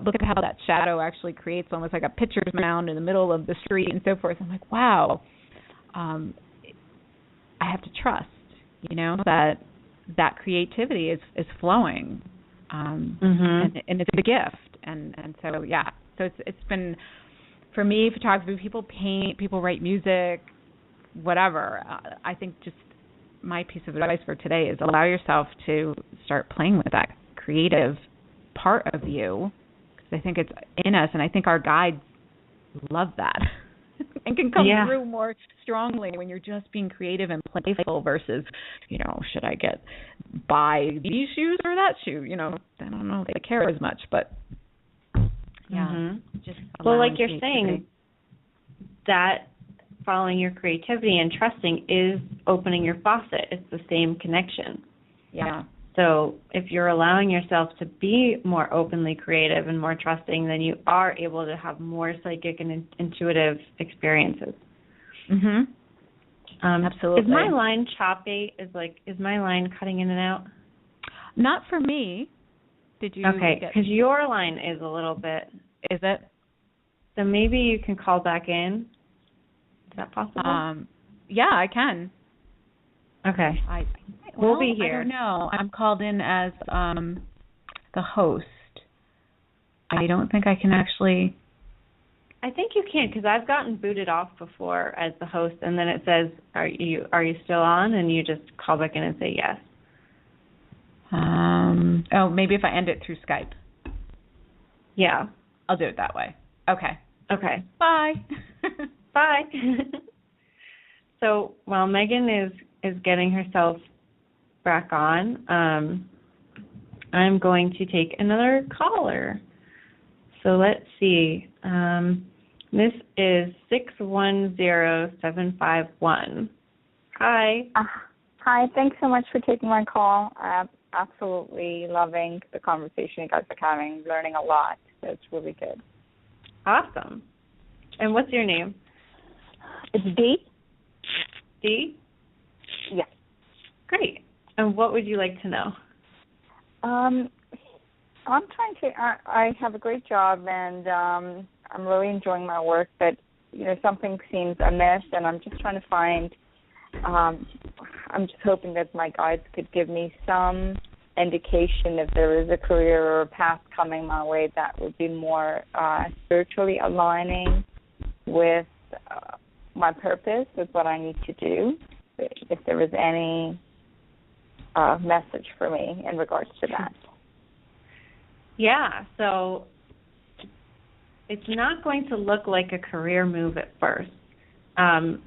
Speaker 3: look at how that shadow actually creates almost like a pitcher's mound in the middle of the street and so forth. I'm like, wow, I have to trust, that creativity is flowing, and it's a gift, and so yeah. So it's been, for me, photography. People paint, people write music, whatever. I think just my piece of advice for today is allow yourself to start playing with that creative part of you, because I think it's in us, and I think our guides love that and can come through more strongly when you're just being creative and playful versus, should I buy these shoes or that shoe? I don't know if they care as much, but just
Speaker 4: like you're saying, that following your creativity and trusting is opening your faucet. It's the same connection.
Speaker 3: Yeah.
Speaker 4: So if you're allowing yourself to be more openly creative and more trusting, then you are able to have more psychic and intuitive experiences.
Speaker 3: Absolutely.
Speaker 4: Is my line choppy? Is my line cutting in and out?
Speaker 3: Not for me. Did you?
Speaker 4: Okay, because your line is a little bit.
Speaker 3: Is it?
Speaker 4: So maybe you can call back in. Is that possible?
Speaker 3: Yeah, I can.
Speaker 4: Okay. We'll be here.
Speaker 3: I don't know. I'm called in as the host. I don't think I can actually.
Speaker 4: I think you can, because I've gotten booted off before as the host, and then it says, "Are you still on?" And you just call back in and say yes.
Speaker 3: Maybe if I end it through Skype.
Speaker 4: Yeah.
Speaker 3: I'll do it that way. Okay.
Speaker 4: Okay.
Speaker 3: Bye.
Speaker 4: Bye. So while Megan is getting herself back on, I'm going to take another caller. So let's see. This is 610751. Hi.
Speaker 7: Hi, thanks so much for taking my call. I'm absolutely loving the conversation you guys are having, learning a lot. So it's really good.
Speaker 4: Awesome. And what's your name?
Speaker 7: It's Dee.
Speaker 4: Dee?
Speaker 7: Yes.
Speaker 4: Great. And what would you like to know?
Speaker 7: I'm trying to. I have a great job, and I'm really enjoying my work. But something seems amiss, and I'm just trying to find. I'm just hoping that my guides could give me some indication if there is a career or a path coming my way that would be more spiritually aligning with my purpose, with what I need to do. If there was any message for me in regards to that.
Speaker 4: Yeah, so it's not going to look like a career move at first. And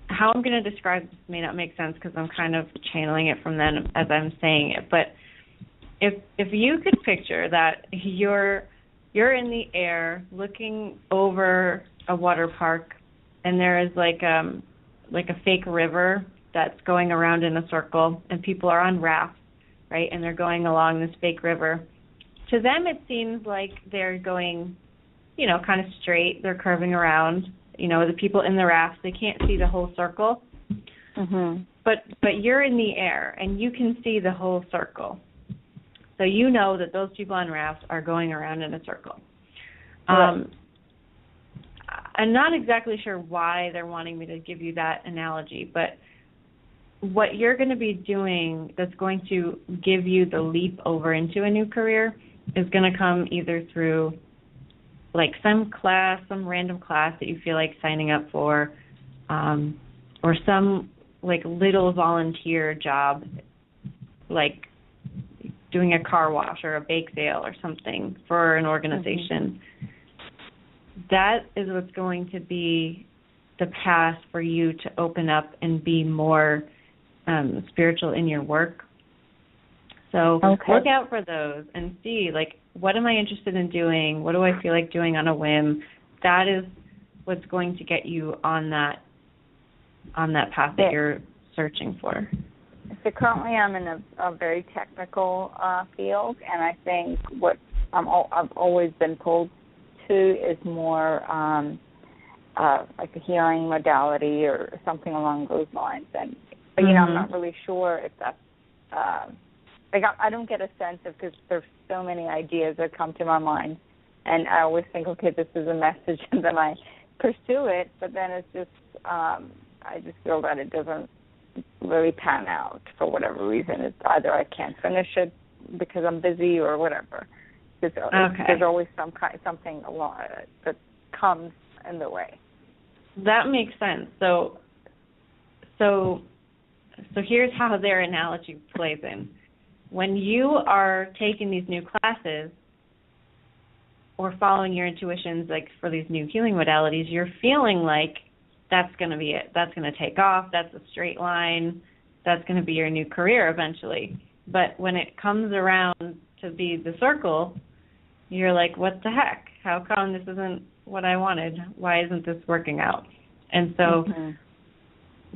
Speaker 4: how I'm going to describe this may not make sense because I'm kind of channeling it from them as I'm saying it. But if you could picture that you're in the air looking over a water park, and there is like a fake river that's going around in a circle, and people are on rafts, right? And they're going along this fake river. To them, it seems like they're going, kind of straight. They're curving around. The people in the rafts, they can't see the whole circle.
Speaker 7: Mm-hmm.
Speaker 4: But you're in the air, and you can see the whole circle. So you know that those people on rafts are going around in a circle.
Speaker 7: Right.
Speaker 4: I'm not exactly sure why they're wanting me to give you that analogy, but what you're going to be doing that's going to give you the leap over into a new career is going to come either through like some random class that you feel like signing up for, or some like little volunteer job, like doing a car wash or a bake sale or something for an organization. Mm-hmm. That is what's going to be the path for you to open up and be more spiritual in your work. So Look out for those and see, like, what am I interested in doing? What do I feel like doing on a whim? That is what's going to get you on that path that you're searching for.
Speaker 7: So currently I'm in a very technical field, and I think what I've always been pulled to is more like a healing modality or something along those lines. And but I'm not really sure if that's I don't get a sense of, because there's so many ideas that come to my mind, and I always think, okay, this is a message, and then I pursue it, but then it's just I just feel that it doesn't really pan out for whatever reason. It's either I can't finish it because I'm busy or whatever. There's always something along that comes in the way.
Speaker 4: That makes sense. So here's how their analogy plays in. When you are taking these new classes or following your intuitions, like for these new healing modalities, you're feeling like that's going to be it. That's going to take off. That's a straight line. That's going to be your new career eventually. But when it comes around to be the circle, you're like, what the heck? How come this isn't what I wanted? Why isn't this working out? And so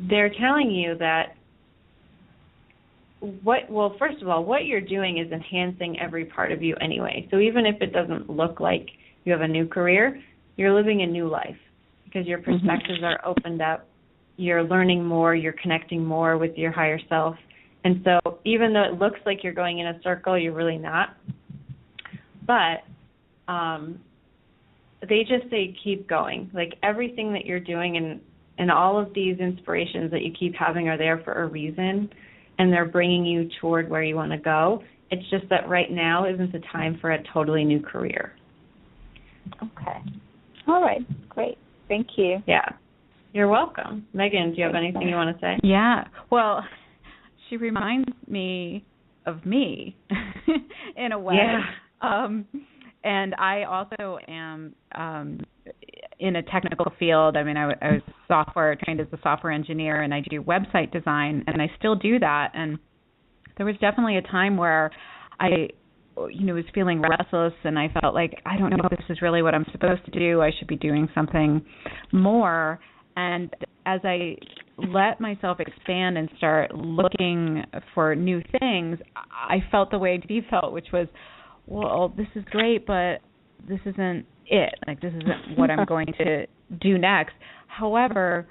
Speaker 4: they're telling you that first of all, what you're doing is enhancing every part of you anyway. So even if it doesn't look like you have a new career, you're living a new life because your perspectives are opened up. You're learning more. You're connecting more with your higher self. And so even though it looks like you're going in a circle, you're really not. But they just say keep going. Like everything that you're doing and all of these inspirations that you keep having are there for a reason, and they're bringing you toward where you want to go. It's just that right now isn't the time for a totally new career.
Speaker 7: Okay. All right. Great. Thank you.
Speaker 4: Yeah. You're welcome. Megan, do you have anything you want to say?
Speaker 3: Yeah. Well, she reminds me of me in a way.
Speaker 4: Yeah.
Speaker 3: And I also am in a technical field. I mean, I was trained as a software engineer, and I do website design, and I still do that. And there was definitely a time where I, was feeling restless, and I felt like, I don't know if this is really what I'm supposed to do. I should be doing something more. And as I let myself expand and start looking for new things, I felt the way Dee felt, which was, well, this is great, but this isn't it. Like, this isn't what I'm going to do next. However,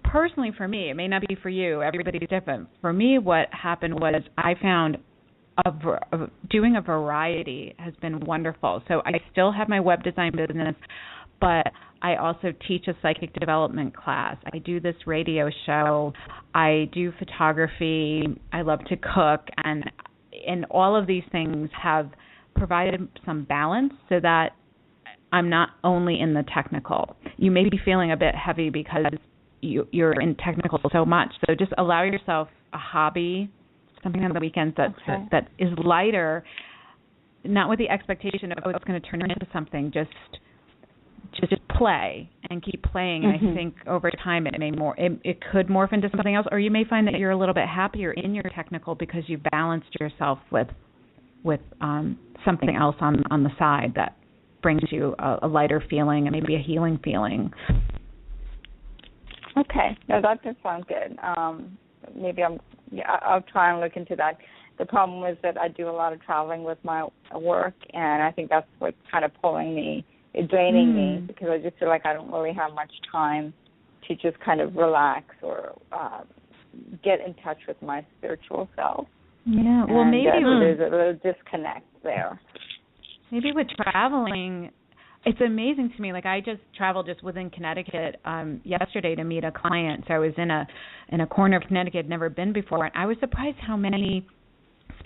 Speaker 3: personally for me, it may not be for you, everybody's different. For me, what happened was I found doing a variety has been wonderful. So I still have my web design business, but I also teach a psychic development class. I do this radio show. I do photography. I love to cook. And all of these things have provided some balance so that I'm not only in the technical. You may be feeling a bit heavy because you're in technical so much. So just allow yourself a hobby, something on the weekends that is lighter, not with the expectation of, it's going to turn into something. Just play and keep playing. And I think over time it could morph into something else, or you may find that you're a little bit happier in your technical because you've balanced yourself with something else on the side that brings you a lighter feeling and maybe a healing feeling.
Speaker 7: Okay, no, that does sound good. Maybe I'll try and look into that. The problem is that I do a lot of traveling with my work, and I think that's what's kind of pulling me, draining me, because I just feel like I don't really have much time to just kind of relax or get in touch with my spiritual self.
Speaker 3: Yeah, well, maybe
Speaker 7: there's a little disconnect there.
Speaker 3: Maybe with traveling, it's amazing to me. Like, I just traveled just within Connecticut yesterday to meet a client. So I was in a corner of Connecticut I'd never been before, and I was surprised how many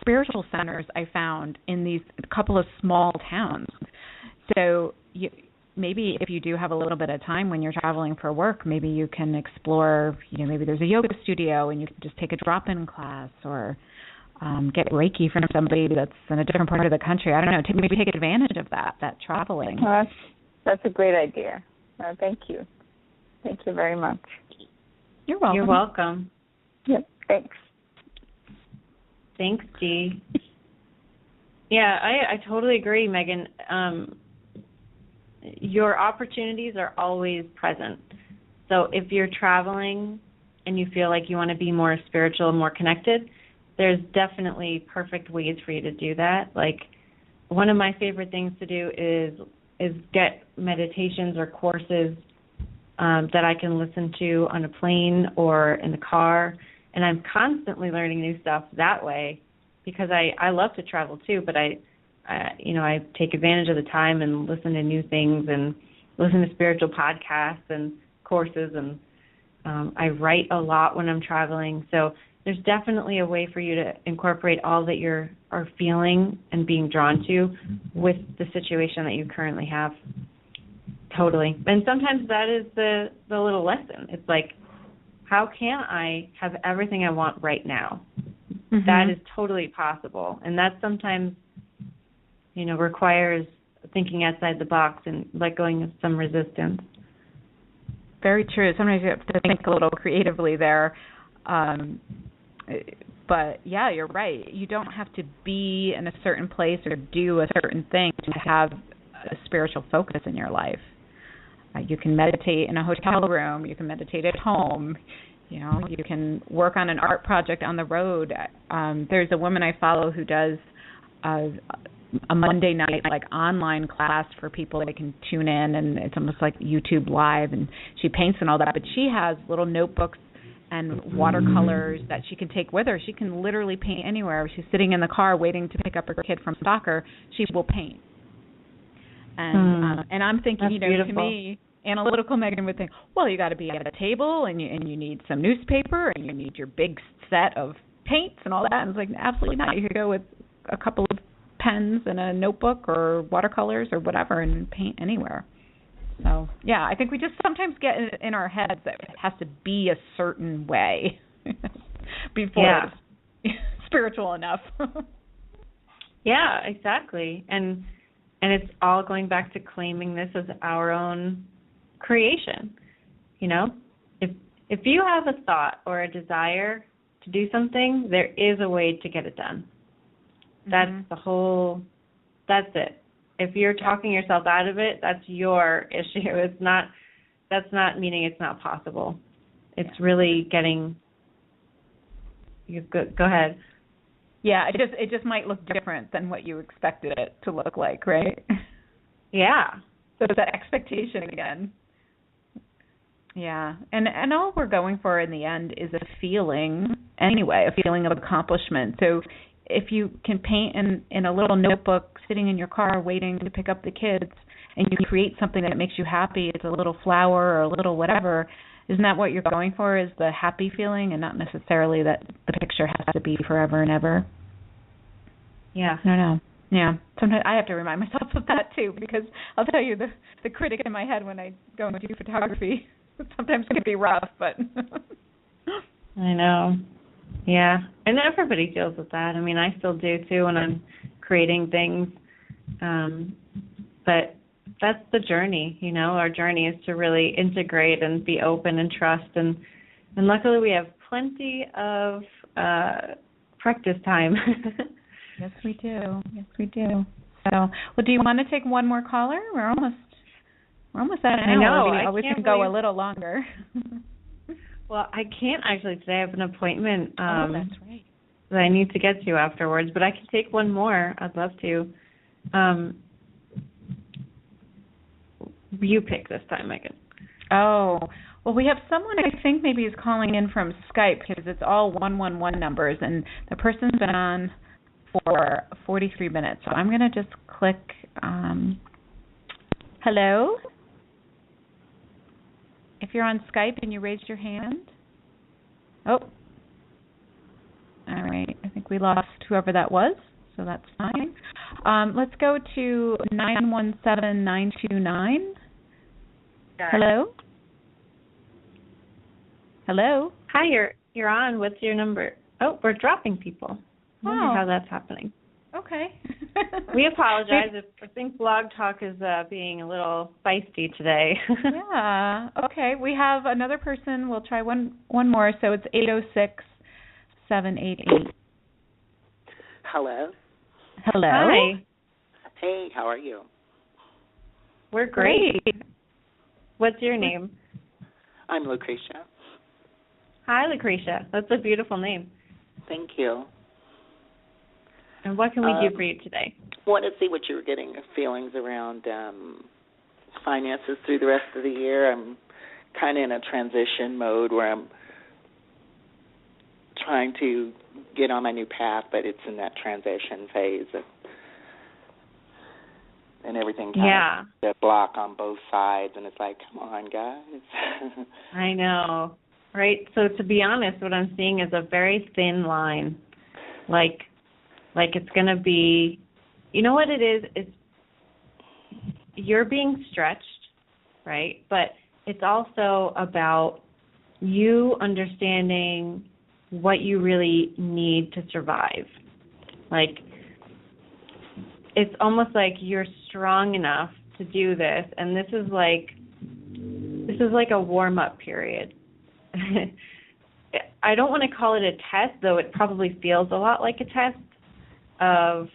Speaker 3: spiritual centers I found in these couple of small towns. So maybe if you do have a little bit of time when you're traveling for work, maybe you can explore, maybe there's a yoga studio and you can just take a drop-in class, or get Reiki from somebody that's in a different part of the country. I don't know. Maybe take advantage of that traveling.
Speaker 7: Well, that's a great idea. Thank you. Thank you very much.
Speaker 3: You're welcome.
Speaker 4: You're welcome.
Speaker 7: Yep, thanks.
Speaker 4: Thanks, Dee. Yeah, I totally agree, Megan. Your opportunities are always present. So if you're traveling and you feel like you want to be more spiritual and more connected, there's definitely perfect ways for you to do that. Like, one of my favorite things to do is get meditations or courses that I can listen to on a plane or in the car, and I'm constantly learning new stuff that way, because I love to travel too, but I take advantage of the time and listen to new things and listen to spiritual podcasts and courses, and I write a lot when I'm traveling. So there's definitely a way for you to incorporate all that you are feeling and being drawn to with the situation that you currently have. Totally. And sometimes that is the little lesson. It's like, how can I have everything I want right now? That is totally possible. And that sometimes, requires thinking outside the box and let going of some resistance.
Speaker 3: Very true. Sometimes you have to think a little creatively there. But, yeah, you're right. You don't have to be in a certain place or do a certain thing to have a spiritual focus in your life. You can meditate in a hotel room. You can meditate at home. You can work on an art project on the road. There's a woman I follow who does a Monday night online class for people. They can tune in, and it's almost like YouTube Live, and she paints and all that. But she has little notebooks and watercolors that she can take with her. She can literally paint anywhere. If she's sitting in the car waiting to pick up her kid from soccer, she will paint. And I'm thinking, to me, analytical Megan would think, well, you got to be at a table, and you need some newspaper, and you need your big set of paints and all that. And it's like, absolutely not. You could go with a couple of pens and a notebook or watercolors or whatever and paint anywhere. So, yeah, I think we just sometimes get in our heads that it has to be a certain way before it's spiritual enough.
Speaker 4: Yeah, exactly. And it's all going back to claiming this as our own creation. If you have a thought or a desire to do something, there is a way to get it done. That's that's it. If you're talking yourself out of it, that's your issue. That's not meaning it's not possible. it's really getting. You go ahead.
Speaker 3: Yeah, it just might look different than what you expected it to look like, right?
Speaker 4: Yeah.
Speaker 3: So it's that expectation again. Yeah, and all we're going for in the end is a feeling anyway, a feeling of accomplishment. So if you can paint in a little notebook sitting in your car waiting to pick up the kids, and you create something that makes you happy, it's a little flower or a little whatever, isn't that what you're going for, is the happy feeling, and not necessarily that the picture has to be forever and ever?
Speaker 4: Yeah.
Speaker 3: I don't know. Yeah, sometimes I have to remind myself of that too, because I'll tell you, the critic in my head when I go and do photography sometimes can be rough, but
Speaker 4: I know. Yeah, and everybody deals with that. I mean, I still do too when I'm creating things. But that's the journey, you know. Our journey is to really integrate and be open and trust, and luckily we have plenty of practice time.
Speaker 3: Yes, we do. Yes, we do. So, well, do you want to take one more caller? We're almost at an hour. We always can go a little longer.
Speaker 4: Well, I can't actually today. I have an appointment
Speaker 3: that's right.
Speaker 4: that I need to get to afterwards, but I can take one more. I'd love to. You pick this time, Megan.
Speaker 3: Oh, well, we have someone I think maybe is calling in from Skype, because it's all 111 numbers, and the person's been on for 43 minutes. So I'm going to just click hello. If you're on Skype and you raised your hand. Oh. All right. I think we lost whoever that was, so that's fine. Let's go to 917929. Hello? Hello?
Speaker 4: Hi, you're on. What's your number? Oh, we're dropping people. I wonder how that's happening.
Speaker 3: Okay.
Speaker 4: We apologize if I think Blog Talk is being a little feisty today.
Speaker 3: Yeah. Okay. We have another person. We'll try one more. So it's 806-788.
Speaker 8: Hello.
Speaker 3: Hello.
Speaker 4: Hi.
Speaker 8: Hey, how are you?
Speaker 4: We're great. What's your name?
Speaker 8: I'm Lucretia.
Speaker 4: Hi, Lucretia. That's a beautiful name.
Speaker 8: Thank you.
Speaker 4: And what can we do for you today?
Speaker 8: Want to see what you were getting feelings around finances through the rest of the year. I'm kind of in a transition mode where I'm trying to get on my new path, but it's in that transition phase. And everything kind of block on both sides, and it's like, come on, guys.
Speaker 4: I know, right? So to be honest, what I'm seeing is a very thin line, like it's going to be, you know what it is? It's you're being stretched, right? But it's also about you understanding what you really need to survive. Like, it's almost like you're strong enough to do this, and this is like a warm-up period. I don't want to call it a test, though it probably feels a lot like a test of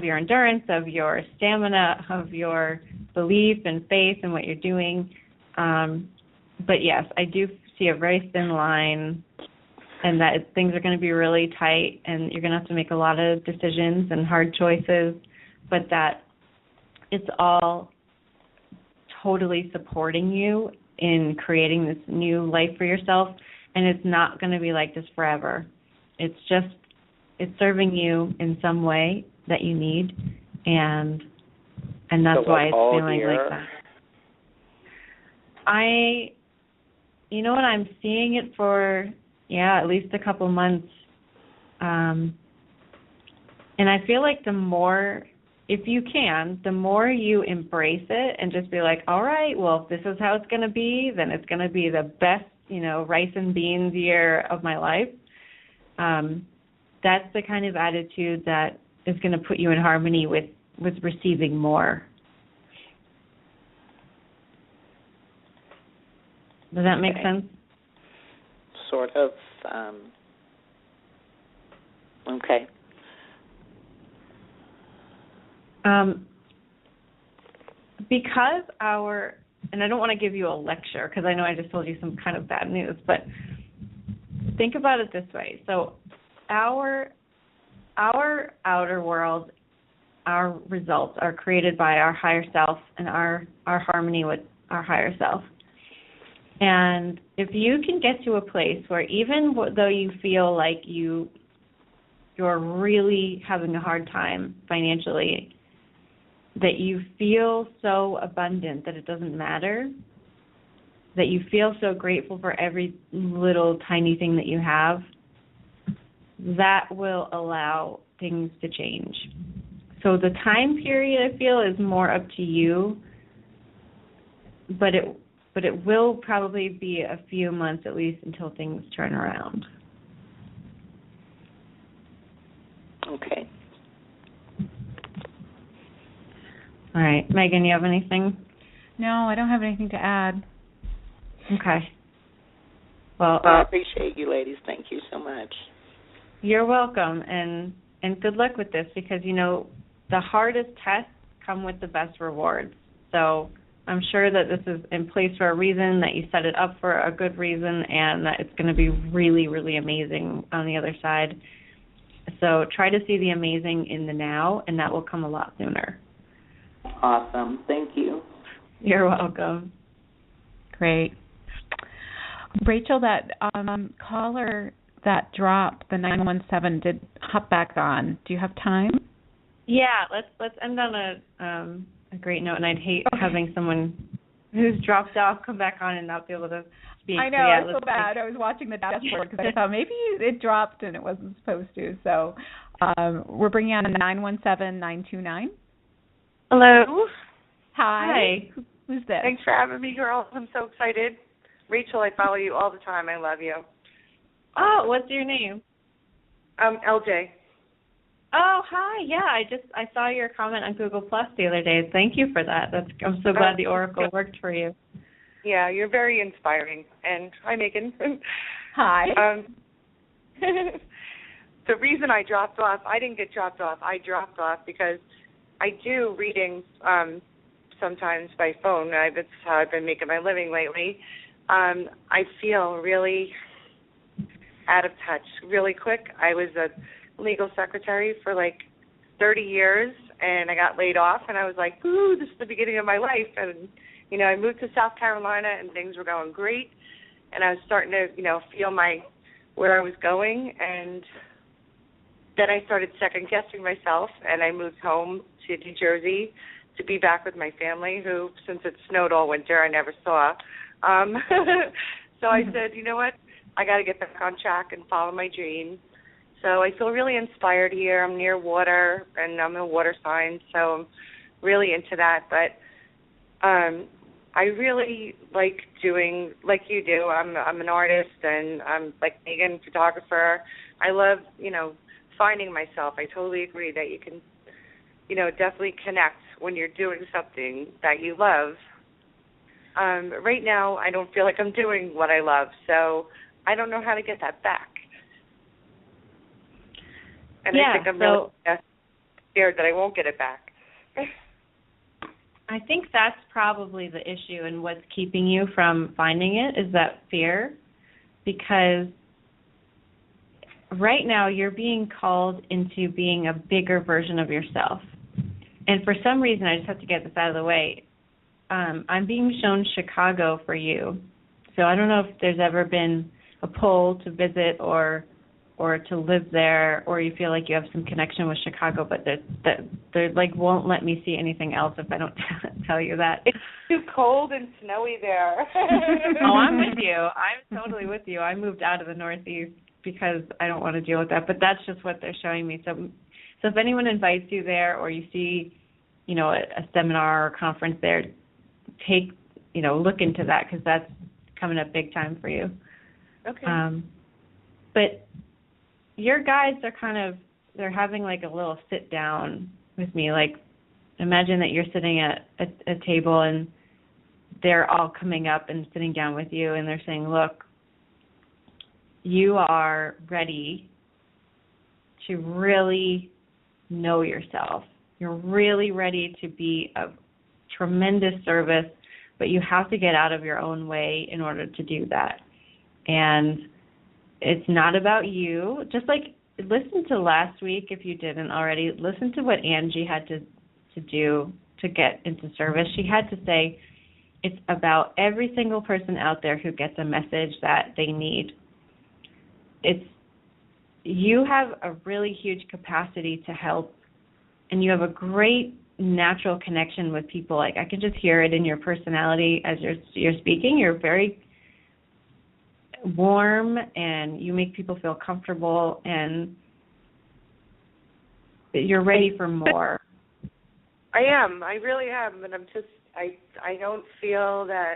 Speaker 4: your endurance, of your stamina, of your belief and faith in what you're doing. But yes, I do see a very thin line, and that things are going to be really tight, and you're going to have to make a lot of decisions and hard choices, but that it's all totally supporting you in creating this new life for yourself, and it's not going to be like this forever. It's serving you in some way that you need, and that's why it's feeling like that. You know what, I'm seeing it for at least a couple months, and I feel like the more, if you can, the more you embrace it and just be like, all right, well, if this is how it's going to be, then it's going to be the best, rice and beans year of my life. That's the kind of attitude that is going to put you in harmony with receiving more. Does that make sense?
Speaker 8: Sort of. Okay.
Speaker 4: Because our and I don't want to give you a lecture because I know I just told you some kind of bad news, but think about it this way. So our outer world, our results are created by our higher self and our harmony with our higher self. And if you can get to a place where even though you feel like you're really having a hard time financially, that you feel so abundant that it doesn't matter, that you feel so grateful for every little tiny thing that you have, that will allow things to change. So the time period, I feel, is more up to you, but it will probably be a few months at least until things turn around.
Speaker 8: Okay.
Speaker 4: All right. Megan, you have anything?
Speaker 3: No, I don't have anything to add.
Speaker 4: Okay. Well,
Speaker 8: I appreciate you ladies. Thank you so much.
Speaker 4: You're welcome, and good luck with this, because, the hardest tests come with the best rewards. So I'm sure that this is in place for a reason, that you set it up for a good reason, and that it's going to be really, really amazing on the other side. So try to see the amazing in the now, and that will come a lot sooner.
Speaker 8: Awesome. Thank you.
Speaker 4: You're welcome.
Speaker 3: Great. Rachel, that caller that dropped, the 917, did hop back on. Do you have time?
Speaker 4: Yeah, let's end on a great note, and I'd hate having someone who's dropped off come back on and not be able to speak.
Speaker 3: I know,
Speaker 4: so yeah,
Speaker 3: it's so bad. I was watching the dashboard because I thought maybe it dropped and it wasn't supposed to. So we're bringing on 917-929.
Speaker 9: Hello.
Speaker 3: Hi. Who's this?
Speaker 9: Thanks for having me, girls. I'm so excited. Rachel, I follow you all the time. I love you.
Speaker 4: Oh, what's your name?
Speaker 9: LJ.
Speaker 4: Oh, hi. Yeah, I saw your comment on Google Plus the other day. Thank you for that. I'm so glad the Oracle worked for you.
Speaker 9: Yeah, you're very inspiring. And hi, Megan.
Speaker 3: Hi.
Speaker 9: The reason I dropped off, I didn't get dropped off. I dropped off because I do readings sometimes by phone. That's how I've been making my living lately. I feel really out of touch really quick. I was a legal secretary for like 30 years, and I got laid off, and I was like, ooh, this is the beginning of my life. And, I moved to South Carolina, and things were going great, and I was starting to, feel where I was going, and then I started second-guessing myself, and I moved home to New Jersey to be back with my family, who, since it snowed all winter, I never saw. So I said, you know what, I got to get back on track and follow my dream. So I feel really inspired here. I'm near water, and I'm a water sign, so I'm really into that. But I really like doing like you do. I'm an artist, and I'm like Megan, photographer. I love, finding myself. I totally agree that you can, definitely connect when you're doing something that you love. Right now, I don't feel like I'm doing what I love, so I don't know how to get that back. And I think I'm really scared that I won't get it back.
Speaker 4: I think that's probably the issue, and what's keeping you from finding it is that fear, because right now you're being called into being a bigger version of yourself. And for some reason, I just have to get this out of the way, I'm being shown Chicago for you. So I don't know if there's ever been a pull to visit or to live there, or you feel like you have some connection with Chicago, but they like won't let me see anything else if I don't tell you that.
Speaker 9: It's too cold and snowy there.
Speaker 4: Oh, I'm with you. I'm totally with you. I moved out of the Northeast because I don't want to deal with that, but that's just what they're showing me. So if anyone invites you there, or you see, a seminar or conference there, look into that, because that's coming up big time for you.
Speaker 9: Okay.
Speaker 4: But your guides are they're having like a little sit down with me. Like, imagine that you're sitting at a table, and they're all coming up and sitting down with you, and they're saying, look, you are ready to really know yourself. You're really ready to be of tremendous service but you have to get out of your own way in order to do that. And it's not about you. Just like listen to last week if you didn't already. Listen to what Angie had to do to get into service. She had to say it's about every single person out there who gets a message that they need. You have a really huge capacity to help, and you have a great natural connection with people. Like I can just hear it in your personality as you're speaking. You're very warm, and you make people feel comfortable, and you're ready for more.
Speaker 9: I am. I really am, and I'm just. I don't feel that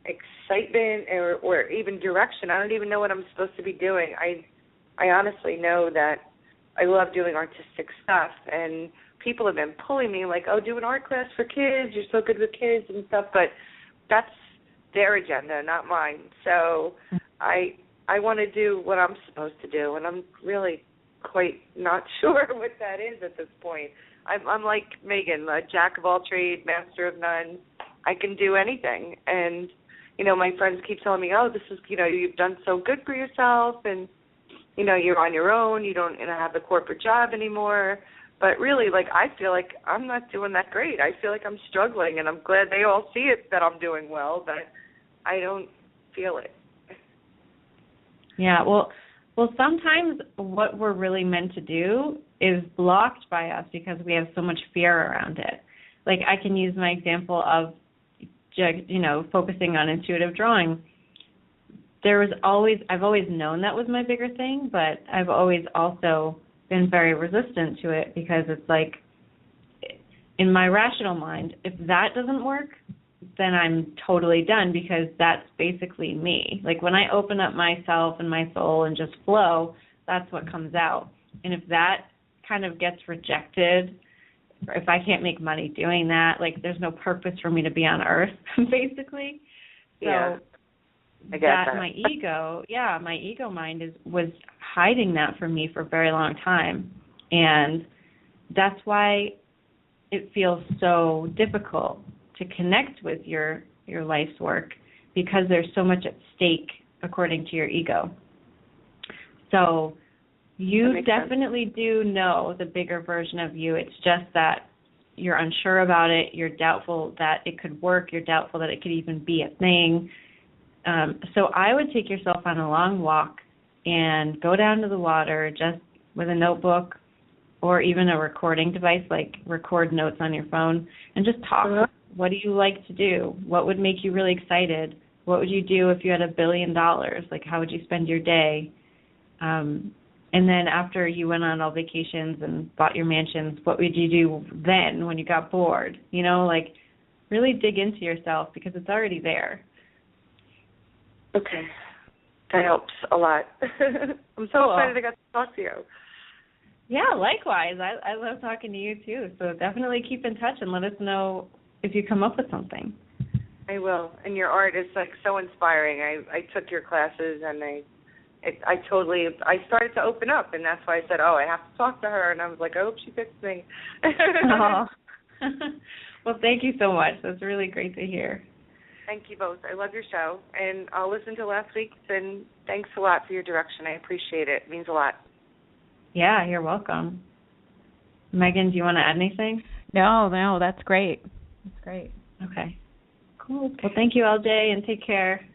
Speaker 9: excitement or even direction. I don't even know what I'm supposed to be doing. I honestly know that I love doing artistic stuff, and people have been pulling me like, oh, do an art class for kids. You're so good with kids and stuff, but that's their agenda, not mine. So I want to do what I'm supposed to do, and I'm really quite not sure what that is at this point. I'm like Megan, a jack of all trades, master of none. I can do anything. And, my friends keep telling me, oh, this is, you've done so good for yourself, and, you're on your own. You don't have a corporate job anymore. But really, I feel like I'm not doing that great. I feel like I'm struggling, and I'm glad they all see it that I'm doing well, but I don't feel it.
Speaker 4: Yeah, well, sometimes what we're really meant to do is blocked by us because we have so much fear around it. Like I can use my example of, focusing on intuitive drawing. I've always known that was my bigger thing, but I've always also been very resistant to it because it's like, in my rational mind, if that doesn't work, then I'm totally done because that's basically me. Like when I open up myself and my soul and just flow, that's what comes out. And if that kind of gets rejected, or if I can't make money doing that, there's no purpose for me to be on earth, basically.
Speaker 9: Yeah.
Speaker 4: So
Speaker 9: I get that.
Speaker 4: my ego mind was hiding that from me for a very long time. And that's why it feels so difficult to connect with your life's work because there's so much at stake according to your ego. So you definitely do know the bigger version of you. It's just that you're unsure about it. You're doubtful that it could work. You're doubtful that it could even be a thing. So I would take yourself on a long walk and go down to the water just with a notebook or even a recording device, like record notes on your phone, and just talk. Uh-huh. What do you like to do? What would make you really excited? What would you do if you had $1 billion? How would you spend your day? And then after you went on all vacations and bought your mansions, what would you do then when you got bored? Really dig into yourself because it's already there.
Speaker 9: Okay. That helps a lot. I'm so excited I got to talk to you.
Speaker 4: Yeah, likewise. I love talking to you too. So definitely keep in touch and let us know if you come up with something.
Speaker 9: I will. And your art is so inspiring. I took your classes and I started to open up, and that's why I said, oh, I have to talk to her, and I was like, I hope she fixed me.
Speaker 4: Well, thank you so much. That's really great to hear.
Speaker 9: Thank you both. I love your show, and I'll listen to last week's, and thanks a lot for your direction. I appreciate it. It means a lot.
Speaker 4: Yeah, you're welcome. Megan, do you want to add anything?
Speaker 3: No, that's great. That's great.
Speaker 4: Okay. Cool. Well, thank you, LJ, and take care.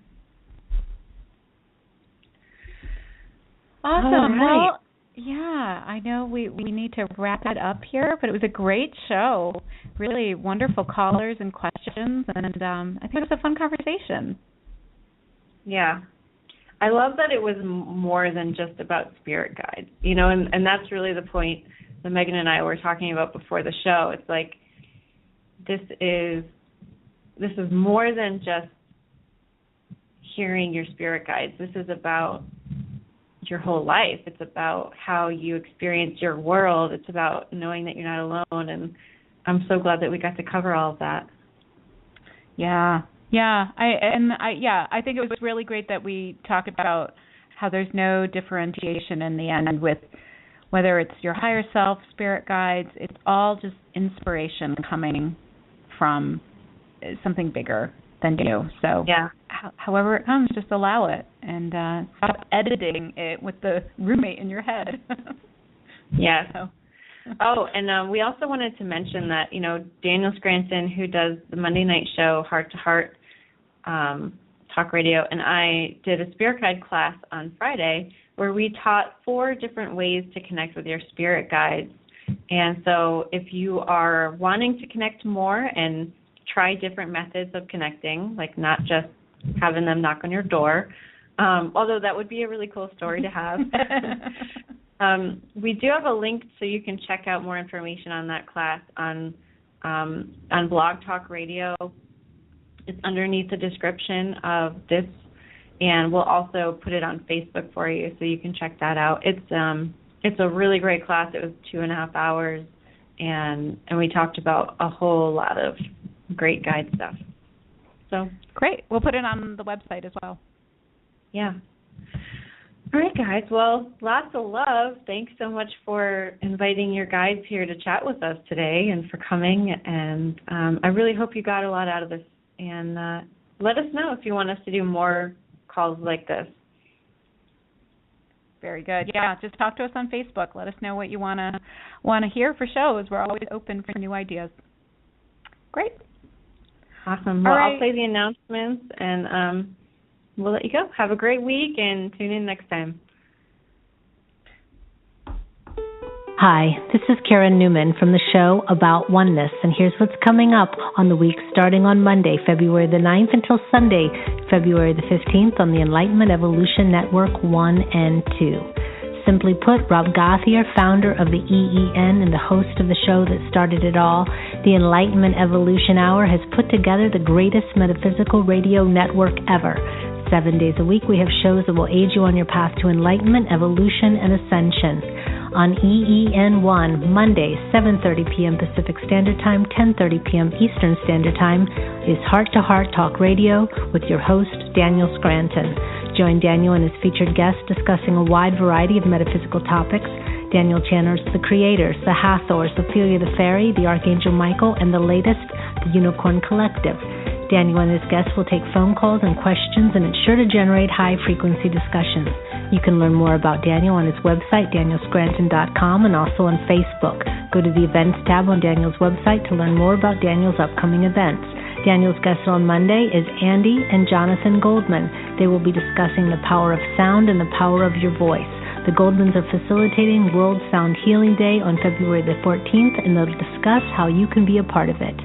Speaker 3: Awesome.
Speaker 4: Right.
Speaker 3: Well, yeah, I know we need to wrap it up here, but it was a great show. Really wonderful callers and questions, and I think it was a fun conversation.
Speaker 4: Yeah. I love that it was more than just about spirit guides, and that's really the point that Megan and I were talking about before the show. It's like this is more than just hearing your spirit guides. This is about your whole life. It's about how you experience your world. It's about knowing that you're not alone, and I'm so glad that we got to cover all of that.
Speaker 3: Yeah. I think it was really great that we talked about how there's no differentiation in the end with whether it's your higher self, spirit guides. It's all just inspiration coming from something bigger than you. So however it comes, just allow it and stop editing it with the roommate in your head.
Speaker 4: Yeah. So. Oh, and we also wanted to mention that, Daniel Scranton, who does the Monday night show, Heart to Heart Talk Radio, and I did a spirit guide class on Friday where we taught 4 different ways to connect with your spirit guides. And so if you are wanting to connect more and try different methods of connecting, like not just having them knock on your door, although that would be a really cool story to have. We do have a link so you can check out more information on that class on Blog Talk Radio. It's underneath the description of this, and we'll also put it on Facebook for you so you can check that out. It's a really great class. It was 2.5 hours, and we talked about a whole lot of great guide stuff. So
Speaker 3: great. We'll put it on the website as well.
Speaker 4: Yeah. All right, guys. Well, lots of love. Thanks so much for inviting your guides here to chat with us today and for coming. And I really hope you got a lot out of this. And let us know if you want us to do more calls like this.
Speaker 3: Very good. Yeah, just talk to us on Facebook. Let us know what you want to hear for shows. We're always open for new ideas. Great.
Speaker 4: Awesome. Well, I'll play the announcements, and we'll let you go. Have a great week, and tune in next time.
Speaker 10: Hi, this is Karen Newman from the show About Oneness, and here's what's coming up on the week starting on Monday, February the 9th until Sunday, February the 15th on the Enlightenment Evolution Network 1 and 2. Simply put, Rob Gauthier, founder of the EEN and the host of the show that started it all, the Enlightenment Evolution Hour has put together the greatest metaphysical radio network ever. 7 days a week we have shows that will aid you on your path to enlightenment, evolution, and ascension. On EEN1, Monday, 7:30 p.m. Pacific Standard Time, 10:30 p.m. Eastern Standard Time, is Heart to Heart Talk Radio with your host, Daniel Scranton. Join Daniel and his featured guests discussing a wide variety of metaphysical topics. Daniel channels the Creators, the Hathors, Ophelia the Fairy, the Archangel Michael, and the latest, the Unicorn Collective. Daniel and his guests will take phone calls and questions, and it's sure to generate high-frequency discussions. You can learn more about Daniel on his website, danielscranton.com, and also on Facebook. Go to the Events tab on Daniel's website to learn more about Daniel's upcoming events. Daniel's guest on Monday is Andy and Jonathan Goldman. They will be discussing the power of sound and the power of your voice. The Goldmans are facilitating World Sound Healing Day on February the 14th, and they'll discuss how you can be a part of it.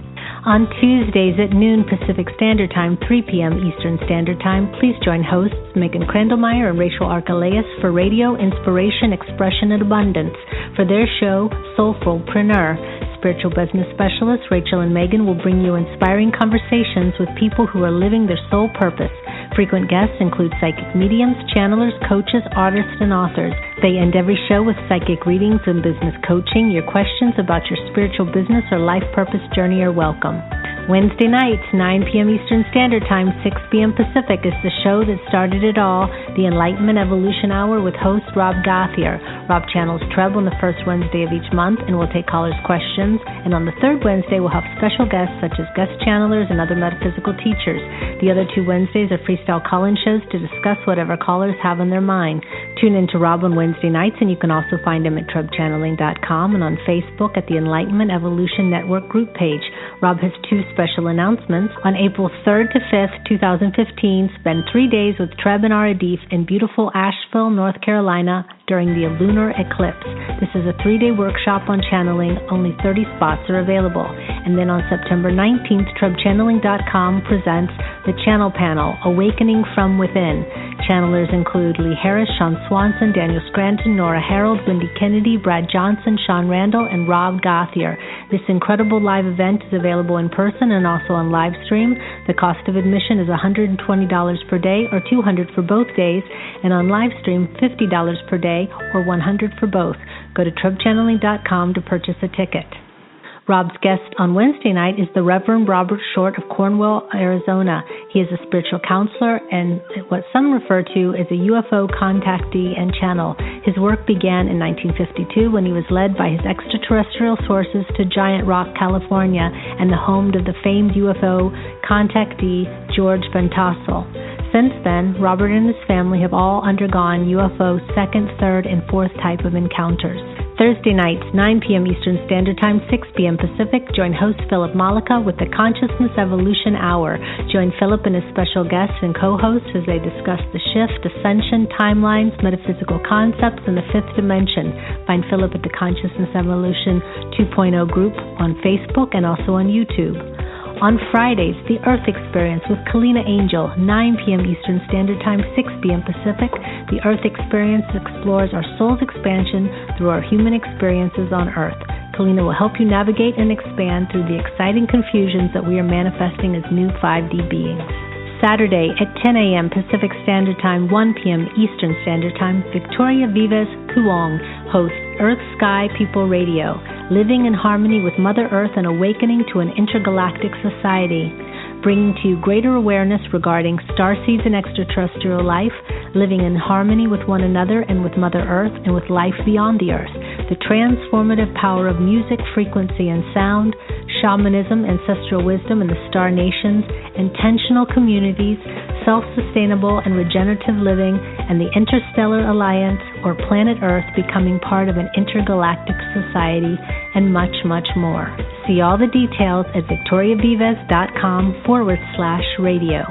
Speaker 10: On Tuesdays at noon Pacific Standard Time, 3 p.m. Eastern Standard Time, please join hosts Megan Krendelmeyer and Rachel Archelaus for Radio Inspiration, Expression, and Abundance for their show, Soulfullpreneur. Spiritual business specialists Rachel and Megan will bring you inspiring conversations with people who are living their soul purpose. Frequent guests include psychic mediums, channelers, coaches, artists, and authors. They end every show with psychic readings and business coaching. Your questions about your spiritual business or life purpose journey are welcome. Wednesday nights, 9 p.m. Eastern Standard Time, 6 p.m. Pacific, is the show that started it all, the Enlightenment Evolution Hour with host Rob Gauthier. Rob channels Treb on the first Wednesday of each month and will take callers' questions. And on the third Wednesday, we'll have special guests such as guest channelers and other metaphysical teachers. The other 2 Wednesdays are freestyle call-in shows to discuss whatever callers have on their mind. Tune in to Rob on Wednesday nights, and you can also find him at trebchanneling.com and on Facebook at the Enlightenment Evolution Network group page. Rob has 2 special announcements. On April 3rd to 5th, 2015, spend 3 days with Treb and Aradif in beautiful Asheville, North Carolina during the lunar eclipse. This is a 3-day workshop on channeling. Only 30 spots are available. And then on September 19th, trebchanneling.com presents the Channel Panel, Awakening from Within. Channelers include Lee Harris, Sean Swanson, Daniel Scranton, Nora Harold, Wendy Kennedy, Brad Johnson, Sean Randall, and Rob Gauthier. This incredible live event is available in person and also on live stream. The cost of admission is $120 per day or $200 for both days, and on live stream, $50 per day or $100 for both. Go to trebchanneling.com to purchase a ticket. Rob's guest on Wednesday night is the Reverend Robert Short of Cornwall, Arizona. He is a spiritual counselor and what some refer to as a UFO contactee and channel. His work began in 1952 when he was led by his extraterrestrial sources to Giant Rock, California, and the home of the famed UFO contactee George Van Tassel. Since then, Robert and his family have all undergone UFO second, third, and fourth type of encounters. Thursday nights, 9 p.m. Eastern Standard Time, 6 p.m. Pacific, join host Philip Malika with the Consciousness Evolution Hour. Join Philip and his special guests and co-hosts as they discuss the shift, ascension, timelines, metaphysical concepts, and the fifth dimension. Find Philip at the Consciousness Evolution 2.0 group on Facebook and also on YouTube. On Fridays, The Earth Experience with Kalina Angel, 9 p.m. Eastern Standard Time, 6 p.m. Pacific. The Earth Experience explores our soul's expansion through our human experiences on Earth. Kalina will help you navigate and expand through the exciting confusions that we are manifesting as new 5D beings. Saturday at 10 a.m. Pacific Standard Time, 1 p.m. Eastern Standard Time, Victoria Vives Kuong hosts Earth Sky People Radio, living in harmony with Mother Earth and awakening to an intergalactic society, bringing to you greater awareness regarding starseeds and extraterrestrial life, living in harmony with one another and with Mother Earth and with life beyond the Earth, the transformative power of music, frequency, and sound, shamanism, ancestral wisdom, and the star nations, intentional communities, self-sustainable and regenerative living, and the Interstellar Alliance, or Planet Earth becoming part of an intergalactic society, and much, much more. See all the details at victoriavives.com/radio.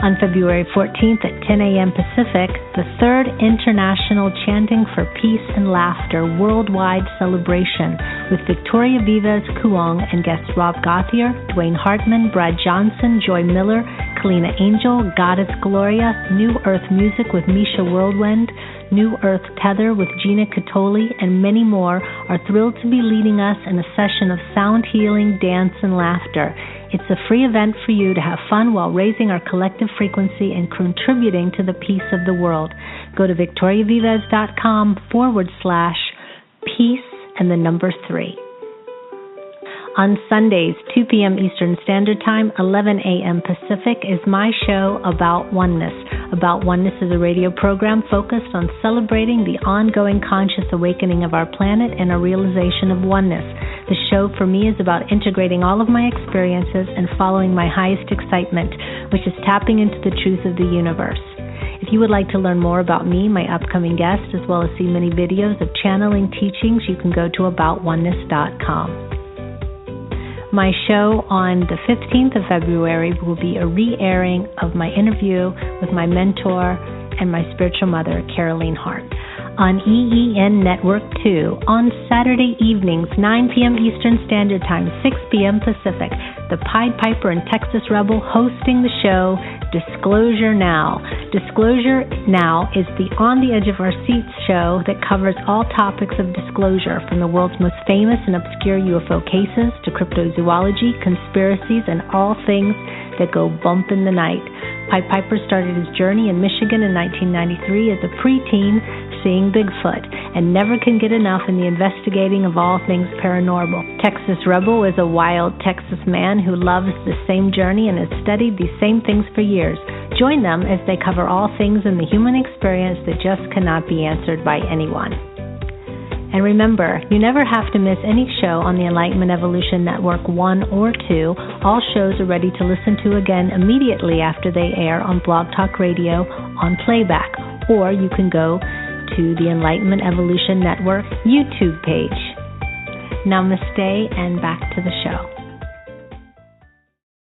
Speaker 10: On February 14th at 10 a.m. Pacific, the third International Chanting for Peace and Laughter Worldwide Celebration with Victoria Vives Kuong and guests Rob Gauthier, Dwayne Hartman, Brad Johnson, Joy Miller, Kalina Angel, Goddess Gloria, New Earth Music with Misha Whirlwind, New Earth Tether with Gina Catoli, and many more are thrilled to be leading us in a session of sound healing, dance, and laughter. It's a free event for you to have fun while raising our collective frequency and contributing to the peace of the world. Go to victoriavives.com/peace and the number 3. On Sundays, 2 p.m. Eastern Standard Time, 11 a.m. Pacific, is my show About Oneness. About Oneness is a radio program focused on celebrating the ongoing conscious awakening of our planet and a realization of oneness. The show for me is about integrating all of my experiences and following my highest excitement, which is tapping into the truth of the universe. If you would like to learn more about me, my upcoming guests, as well as see many videos of channeling teachings, you can go to aboutoneness.com. My show on the 15th of February will be a re-airing of my interview with my mentor and my spiritual mother, Caroline Hart, on EEN Network 2 on Saturday evenings, 9 p.m. Eastern Standard Time, 6 p.m. Pacific. The Pied Piper and Texas Rebel hosting the show, Disclosure Now. Disclosure Now is the On the Edge of Our Seats show that covers all topics of disclosure, from the world's most famous and obscure UFO cases to cryptozoology, conspiracies, and all things that go bump in the night. Pied Piper started his journey in Michigan in 1993 as a preteen seeing Bigfoot and never can get enough in the investigating of all things paranormal. Texas Rebel is a wild Texas man who loves the same journey and has studied these same things for years. Join them as they cover all things in the human experience that just cannot be answered by anyone. And remember, you never have to miss any show on the Enlightenment Evolution Network 1 or 2. All shows are ready to listen to again immediately after they air on Blog Talk Radio on playback. Or you can go to the Enlightenment Evolution Network YouTube page. Namaste and back to the show.